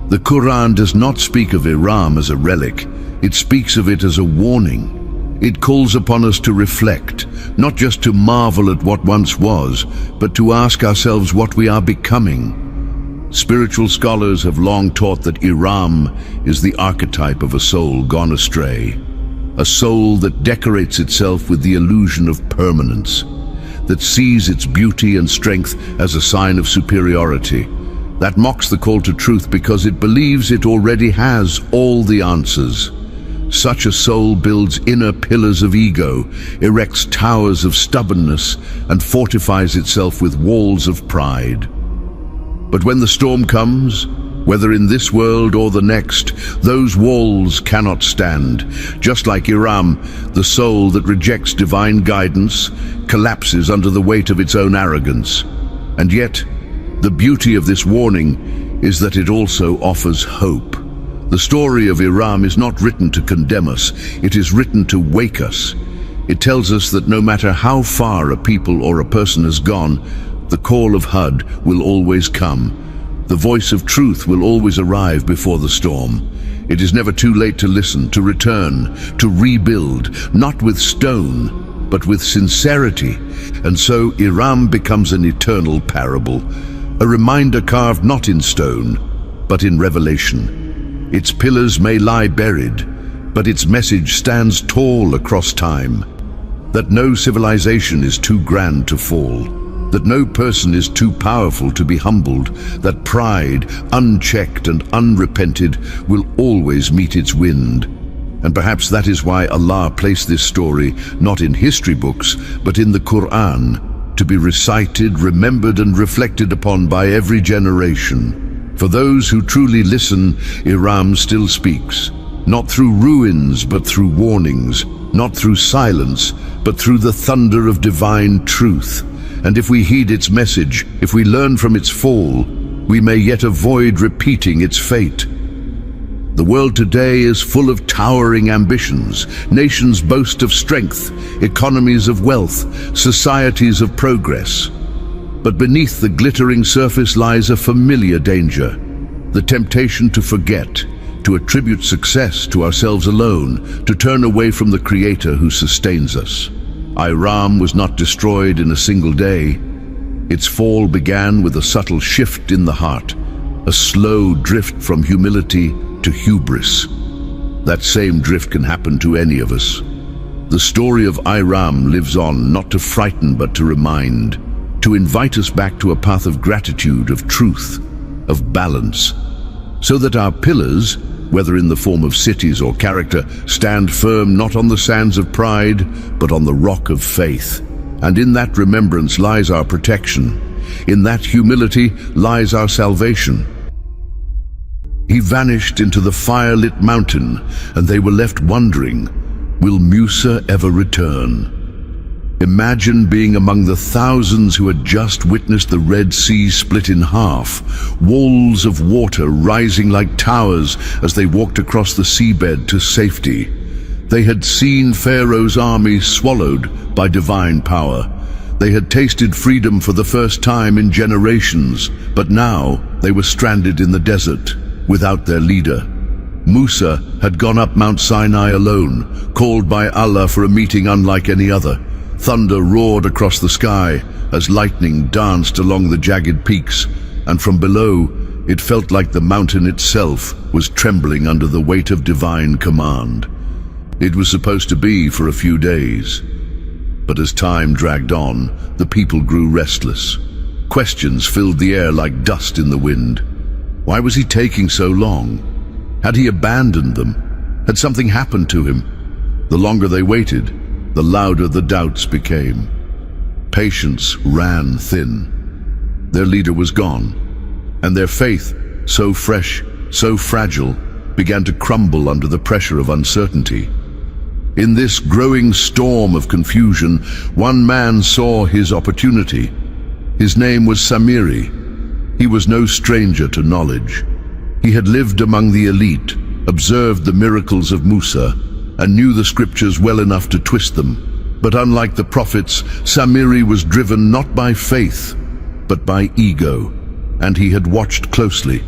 A: The Qur'an does not speak of Iram as a relic. It speaks of it as a warning. It calls upon us to reflect, not just to marvel at what once was, but to ask ourselves what we are becoming. Spiritual scholars have long taught that Iram is the archetype of a soul gone astray. a soul that decorates itself with the illusion of permanence, that sees its beauty and strength as a sign of superiority, that mocks the call to truth because it believes it already has all the answers. Such a soul builds inner pillars of ego, erects towers of stubbornness, and fortifies itself with walls of pride. But when the storm comes, whether in this world or the next, those walls cannot stand. Just like Iram, the soul that rejects divine guidance collapses under the weight of its own arrogance. And yet, the beauty of this warning is that it also offers hope. The story of Iram is not written to condemn us, it is written to wake us. It tells us that no matter how far a people or a person has gone, the call of Hud will always come. The voice of truth will always arrive before the storm. It is never too late to listen, to return, to rebuild, not with stone, but with sincerity. And so Iram becomes an eternal parable, a reminder carved not in stone, but in revelation. Its pillars may lie buried, but its message stands tall across time. That no civilization is too grand to fall, that no person is too powerful to be humbled, that pride, unchecked and unrepented, will always meet its wind. And perhaps that is why Allah placed this story not in history books, but in the Qur'an, to be recited, remembered and reflected upon by every generation. For those who truly listen, Iram still speaks, not through ruins but through warnings, not through silence but through the thunder of divine truth. And if we heed its message, if we learn from its fall, we may yet avoid repeating its fate. The world today is full of towering ambitions. Nations boast of strength, economies of wealth, societies of progress. But beneath the glittering surface lies a familiar danger, the temptation to forget, to attribute success to ourselves alone, to turn away from the Creator who sustains us. Iram was not destroyed in a single day. Its fall began with a subtle shift in the heart, a slow drift from humility to hubris. That same drift can happen to any of us. The story of Iram lives on, not to frighten but to remind, to invite us back to a path of gratitude, of truth, of balance, so that our pillars, whether in the form of cities or character, stand firm not on the sands of pride, but on the rock of faith. And in that remembrance lies our protection. In that humility lies our salvation. He vanished into the fire-lit mountain, and they were left wondering, will Musa ever return? Imagine being among the thousands who had just witnessed the Red Sea split in half, walls of water rising like towers as they walked across the seabed to safety. They had seen Pharaoh's army swallowed by divine power. They had tasted freedom for the first time in generations, but now they were stranded in the desert, without their leader. Musa had gone up Mount Sinai alone, called by Allah for a meeting unlike any other. Thunder roared across the sky as lightning danced along the jagged peaks, and from below it felt like the mountain itself was trembling under the weight of divine command. It was supposed to be for a few days, but as time dragged on, the people grew restless. Questions filled the air like dust in the wind. Why was he taking so long? Had he abandoned them? Had something happened to him? The longer they waited, the louder the doubts became. Patience ran thin. Their leader was gone, and their faith, so fresh, so fragile, began to crumble under the pressure of uncertainty. In this growing storm of confusion, one man saw his opportunity. His name was Samiri. He was no stranger to knowledge. He had lived among the elite, observed the miracles of Musa, and knew the scriptures well enough to twist them. But unlike the prophets, Samiri was driven not by faith, but by ego. And he had watched closely,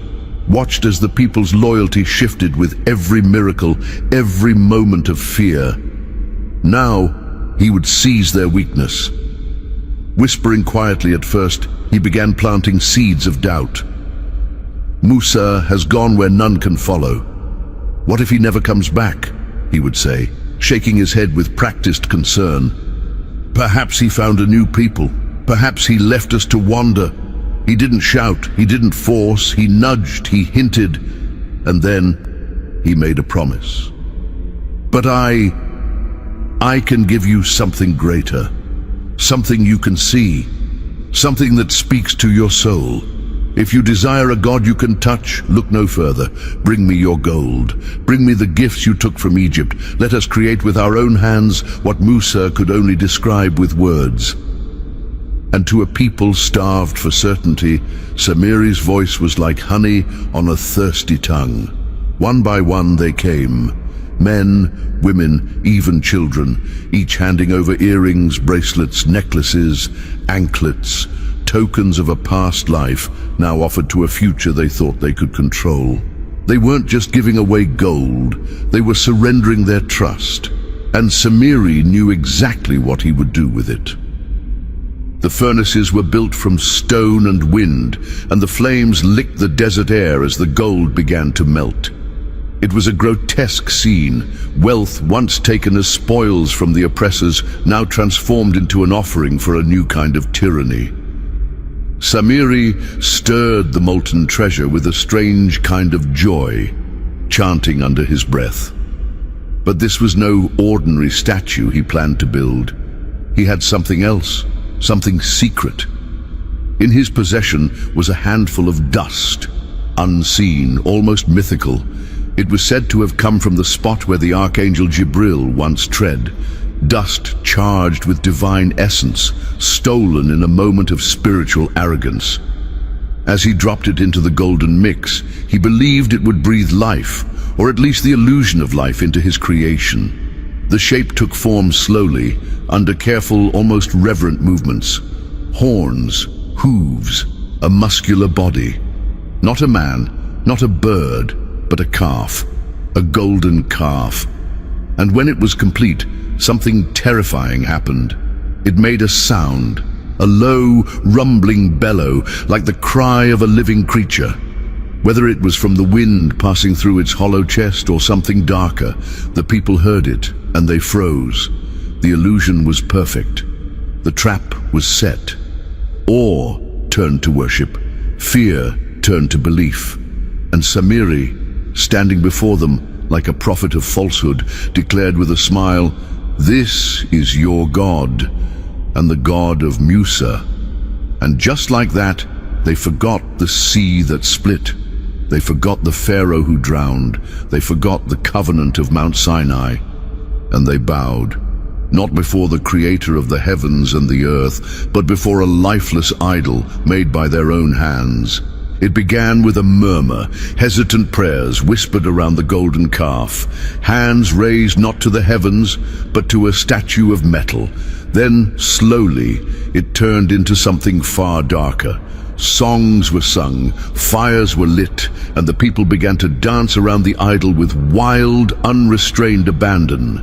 A: watched as the people's loyalty shifted with every miracle, every moment of fear. Now he would seize their weakness. Whispering quietly at first, he began planting seeds of doubt. Musa has gone where none can follow. What if he never comes back? He would say. shaking his head with practiced concern. Perhaps he found a new people. Perhaps he left us to wander. He didn't shout, he didn't force, he nudged, he hinted, and then he made a promise. But I can give you something greater, something you can see, something that speaks to your soul. If you desire a God you can touch, look no further. Bring me your gold. Bring me the gifts you took from Egypt. Let us create with our own hands what Musa could only describe with words. And to a people starved for certainty, Samiri's voice was like honey on a thirsty tongue. One by one they came, men, women, even children, each handing over earrings, bracelets, necklaces, anklets, tokens of a past life now offered to a future they thought they could control. They weren't just giving away gold, they were surrendering their trust, and Samiri knew exactly what he would do with it. The furnaces were built from stone and wind, and the flames licked the desert air as the gold began to melt. It was a grotesque scene, wealth once taken as spoils from the oppressors, now transformed into an offering for a new kind of tyranny. Samiri stirred the molten treasure with a strange kind of joy, chanting under his breath. But this was no ordinary statue he planned to build. He had something else, something secret. In his possession was a handful of dust, unseen, almost mythical. It was said to have come from the spot where the Archangel Jibril once tread. Dust charged with divine essence, stolen in a moment of spiritual arrogance. As he dropped it into the golden mix, he believed it would breathe life, or at least the illusion of life, into his creation. The shape took form slowly, under careful, almost reverent movements. Horns, hooves, a muscular body. Not a man, not a bird, but a calf, a golden calf. And when it was complete, something terrifying happened. It made a sound, a low, rumbling bellow, like the cry of a living creature. Whether it was from the wind passing through its hollow chest or something darker, the people heard it, and they froze. The illusion was perfect. The trap was set. Awe turned to worship. Fear turned to belief. And Samiri, standing before them like a prophet of falsehood, declared with a smile, "This is your God, and the God of Musa." And just like that, they forgot the sea that split. They forgot the Pharaoh who drowned. They forgot the covenant of Mount Sinai. And they bowed, not before the creator of the heavens and the earth, but before a lifeless idol made by their own hands. It began with a murmur, hesitant prayers whispered around the golden calf, hands raised not to the heavens, but to a statue of metal. Then, slowly, it turned into something far darker. Songs were sung, fires were lit, and the people began to dance around the idol with wild, unrestrained abandon.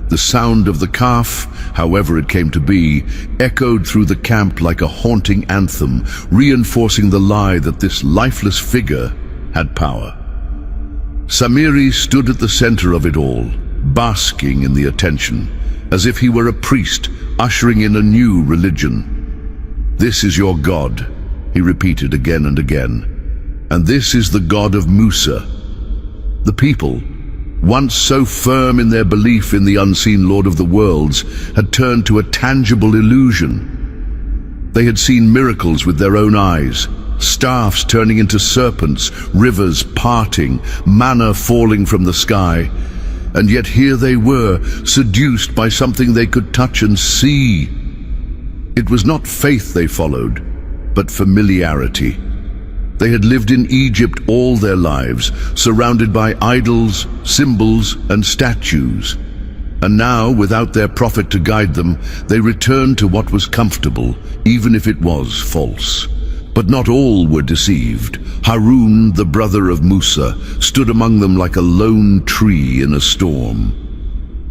A: The sound of the calf, however it came to be, echoed through the camp like a haunting anthem, reinforcing the lie that this lifeless figure had power. Samiri stood at the center of it all, basking in the attention, as if he were a priest ushering in a new religion. "This is your God," he repeated again and again, "and this is the God of Musa." The people, once so firm in their belief in the unseen Lord of the worlds, had turned to a tangible illusion. They had seen miracles with their own eyes, staffs turning into serpents, rivers parting, manna falling from the sky. And yet here they were, seduced by something they could touch and see. It was not faith they followed, but familiarity. They had lived in Egypt all their lives, surrounded by idols, symbols, and statues. And now, without their prophet to guide them, they returned to what was comfortable, even if it was false. But not all were deceived. Harun, the brother of Musa, stood among them like a lone tree in a storm.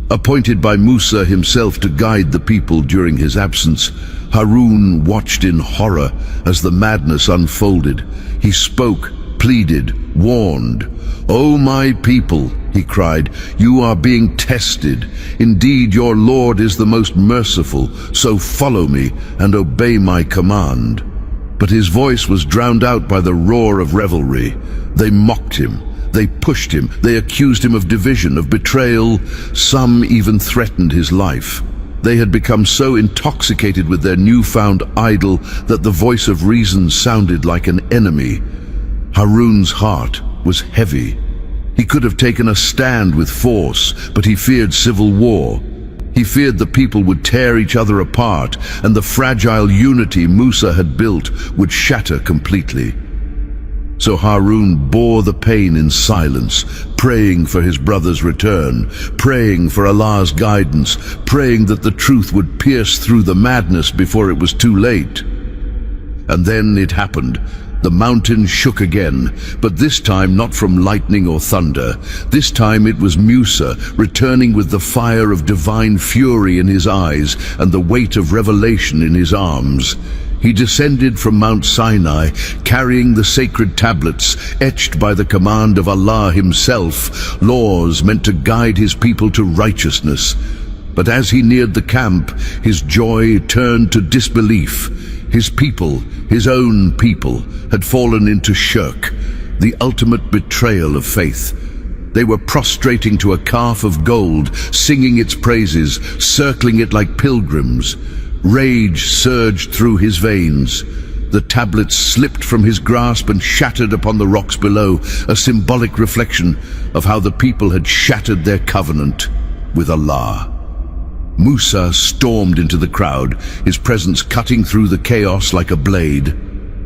A: Appointed by Musa himself to guide the people during his absence, Harun watched in horror as the madness unfolded. He spoke, pleaded, warned. "O my people," he cried, "you are being tested. Indeed, your Lord is the most merciful, so follow me and obey my command." But his voice was drowned out by the roar of revelry. They mocked him. They pushed him. They accused him of division, of betrayal. Some even threatened his life. They had become so intoxicated with their newfound idol that the voice of reason sounded like an enemy. Harun's heart was heavy. He could have taken a stand with force, but he feared civil war. He feared the people would tear each other apart, and the fragile unity Musa had built would shatter completely. So Harun bore the pain in silence, praying for his brother's return, praying for Allah's guidance, praying that the truth would pierce through the madness before it was too late. And then it happened. The mountain shook again, but this time not from lightning or thunder. This time it was Musa, returning with the fire of divine fury in his eyes and the weight of revelation in his arms. He descended from Mount Sinai, carrying the sacred tablets, etched by the command of Allah himself, laws meant to guide his people to righteousness. But as he neared the camp, his joy turned to disbelief. His people, his own people, had fallen into shirk, the ultimate betrayal of faith. They were prostrating to a calf of gold, singing its praises, circling it like pilgrims. Rage surged through his veins. The tablets slipped from his grasp and shattered upon the rocks below, a symbolic reflection of how the people had shattered their covenant with Allah. Musa stormed into the crowd, his presence cutting through the chaos like a blade.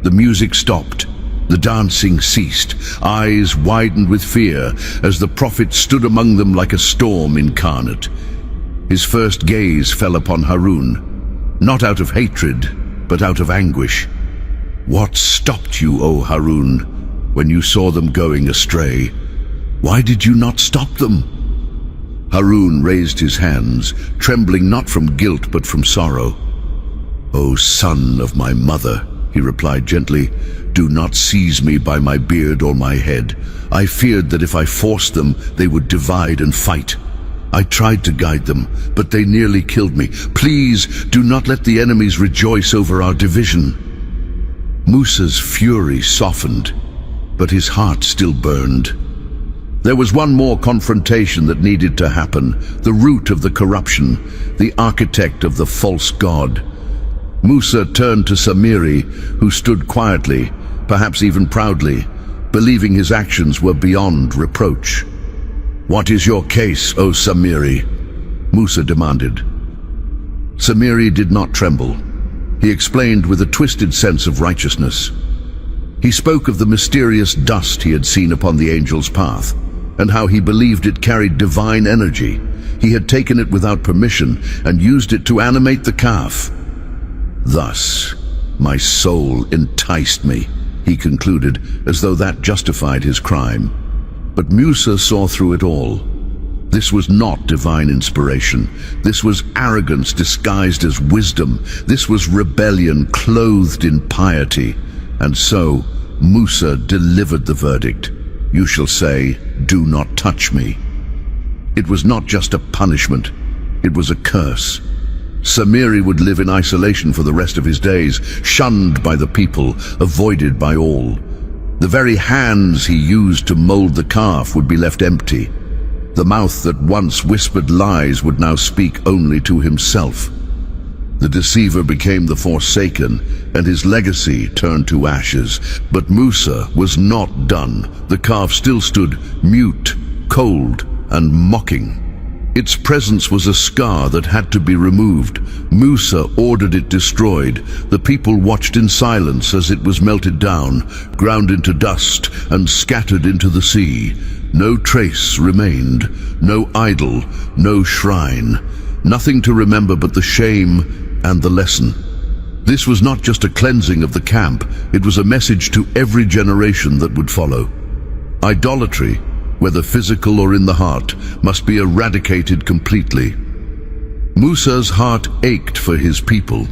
A: The music stopped. The dancing ceased. Eyes widened with fear as the prophet stood among them like a storm incarnate. His first gaze fell upon Harun, not out of hatred, but out of anguish. "What stopped you, O Harun, when you saw them going astray? Why did you not stop them?" Harun raised his hands, trembling not from guilt but from sorrow. "O son of my mother," he replied gently, "do not seize me by my beard or my head. I feared that if I forced them, they would divide and fight. I tried to guide them, but they nearly killed me. Please do not let the enemies rejoice over our division." Musa's fury softened, but his heart still burned. There was one more confrontation that needed to happen, the root of the corruption, the architect of the false god. Musa turned to Samiri, who stood quietly, perhaps even proudly, believing his actions were beyond reproach. "What is your case, O Samiri?" Musa demanded. Samiri did not tremble. He explained with a twisted sense of righteousness. He spoke of the mysterious dust he had seen upon the angel's path, and how he believed it carried divine energy. He had taken it without permission and used it to animate the calf. "Thus, my soul enticed me," he concluded, as though that justified his crime. But Musa saw through it all. This was not divine inspiration. This was arrogance disguised as wisdom. This was rebellion clothed in piety. And so, Musa delivered the verdict. "You shall say, 'Do not touch me.'" It was not just a punishment, it was a curse. Samiri would live in isolation for the rest of his days, shunned by the people, avoided by all. The very hands he used to mold the calf would be left empty. The mouth that once whispered lies would now speak only to himself. The deceiver became the forsaken, and his legacy turned to ashes. But Musa was not done. The calf still stood mute, cold, and mocking. Its presence was a scar that had to be removed. Musa ordered it destroyed. The people watched in silence as it was melted down, ground into dust, and scattered into the sea. No trace remained, no idol, no shrine. Nothing to remember but the shame and the lesson. This was not just a cleansing of the camp, it was a message to every generation that would follow. Idolatry, whether physical or in the heart, must be eradicated completely. Musa's heart ached for his people.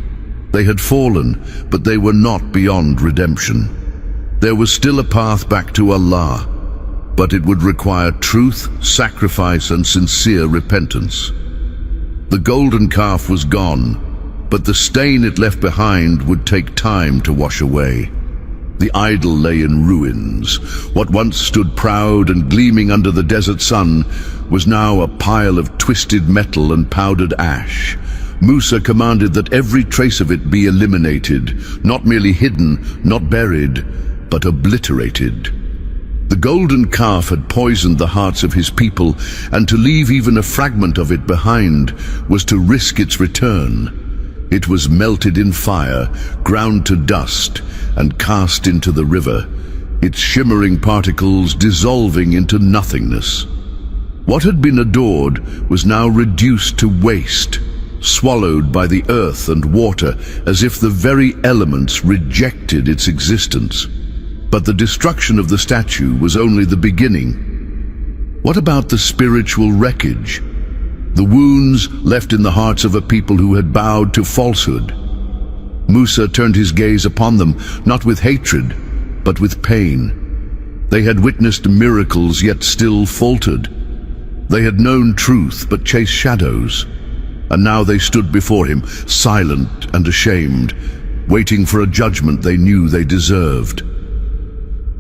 A: They had fallen, but they were not beyond redemption. There was still a path back to Allah, but it would require truth, sacrifice, and sincere repentance. The golden calf was gone, but the stain it left behind would take time to wash away. The idol lay in ruins. What once stood proud and gleaming under the desert sun was now a pile of twisted metal and powdered ash. Musa commanded that every trace of it be eliminated, not merely hidden, not buried, but obliterated. The golden calf had poisoned the hearts of his people, and to leave even a fragment of it behind was to risk its return. It was melted in fire, ground to dust, and cast into the river, its shimmering particles dissolving into nothingness. What had been adored was now reduced to waste, swallowed by the earth and water as if the very elements rejected its existence. But the destruction of the statue was only the beginning. What about the spiritual wreckage? The wounds left in the hearts of a people who had bowed to falsehood. Musa turned his gaze upon them, not with hatred, but with pain. They had witnessed miracles, yet still faltered. They had known truth, but chased shadows. And now they stood before him, silent and ashamed, waiting for a judgment they knew they deserved.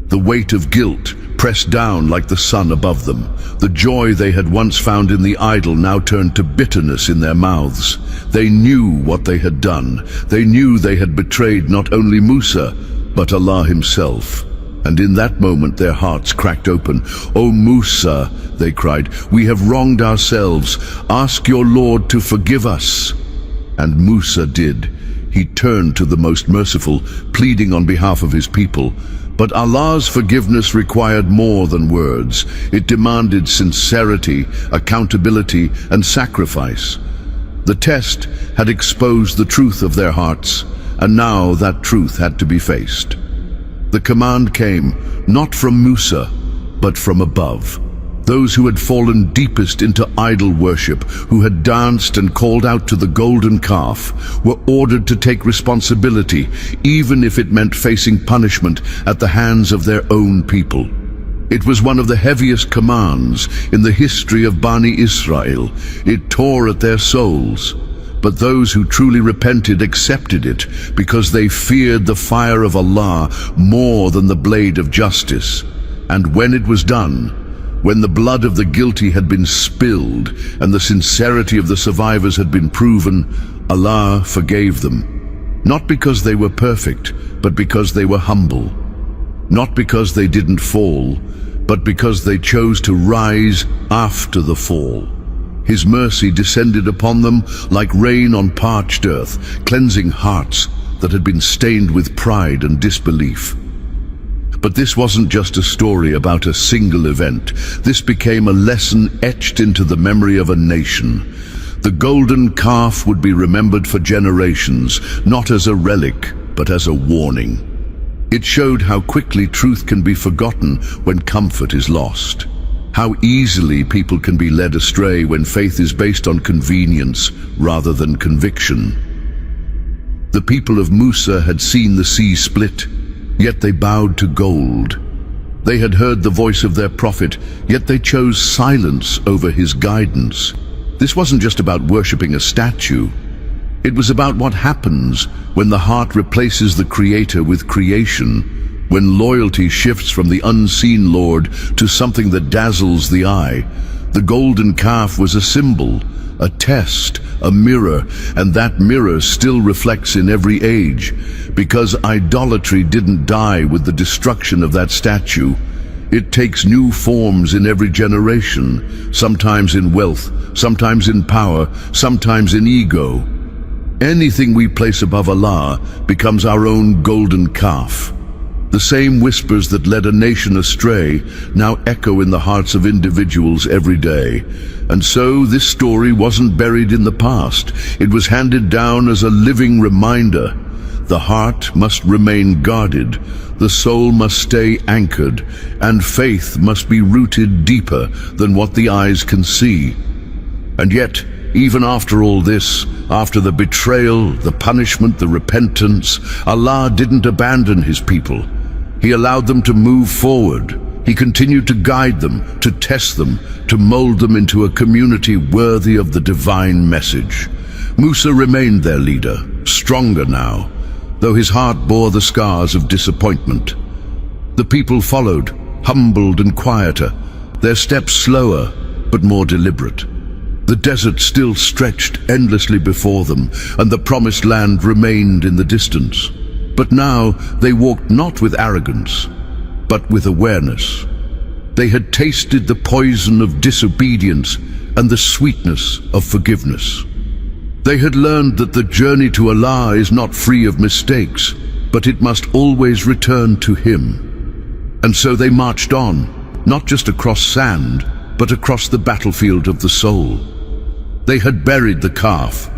A: The weight of guilt pressed down like the sun above them. The joy they had once found in the idol now turned to bitterness in their mouths. They knew what they had done. They knew they had betrayed not only Musa, but Allah himself. And in that moment their hearts cracked open. "O Musa," they cried, "we have wronged ourselves. Ask your Lord to forgive us." And Musa did. He turned to the Most Merciful, pleading on behalf of his people. But Allah's forgiveness required more than words. It demanded sincerity, accountability, and sacrifice. The test had exposed the truth of their hearts, and now that truth had to be faced. The command came, not from Musa, but from above. Those who had fallen deepest into idol worship, who had danced and called out to the golden calf, were ordered to take responsibility, even if it meant facing punishment at the hands of their own people. It was one of the heaviest commands in the history of Bani Israel. It tore at their souls. But those who truly repented accepted it because they feared the fire of Allah more than the blade of justice. And when it was done, when the blood of the guilty had been spilled and the sincerity of the survivors had been proven, Allah forgave them. Not because they were perfect, but because they were humble. Not because they didn't fall, but because they chose to rise after the fall. His mercy descended upon them like rain on parched earth, cleansing hearts that had been stained with pride and disbelief. But this wasn't just a story about a single event. This became a lesson etched into the memory of a nation. The golden calf would be remembered for generations, not as a relic, but as a warning. It showed how quickly truth can be forgotten when comfort is lost. How easily people can be led astray when faith is based on convenience rather than conviction. The people of Musa had seen the sea split, yet they bowed to gold. They had heard the voice of their prophet, yet they chose silence over his guidance. This wasn't just about worshipping a statue. It was about what happens when the heart replaces the Creator with creation, when loyalty shifts from the unseen Lord to something that dazzles the eye. The golden calf was a symbol, a test, a mirror, and that mirror still reflects in every age, because idolatry didn't die with the destruction of that statue. It takes new forms in every generation, sometimes in wealth, sometimes in power, sometimes in ego. Anything we place above Allah becomes our own golden calf. The same whispers that led a nation astray now echo in the hearts of individuals every day. And so this story wasn't buried in the past. It was handed down as a living reminder. The heart must remain guarded, the soul must stay anchored, and faith must be rooted deeper than what the eyes can see. And yet, even after all this, after the betrayal, the punishment, the repentance, Allah didn't abandon his people. He allowed them to move forward. He continued to guide them, to test them, to mold them into a community worthy of the divine message. Musa remained their leader, stronger now, though his heart bore the scars of disappointment. The people followed, humbled and quieter, their steps slower but more deliberate. The desert still stretched endlessly before them, and the promised land remained in the distance. But now they walked not with arrogance, but with awareness. They had tasted the poison of disobedience and the sweetness of forgiveness. They had learned that the journey to Allah is not free of mistakes, but it must always return to Him. And so they marched on, not just across sand, but across the battlefield of the soul. They had buried the calf,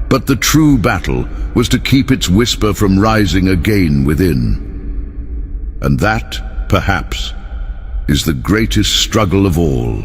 A: but the true battle was to keep its whisper from rising again within. And that, perhaps, is the greatest struggle of all.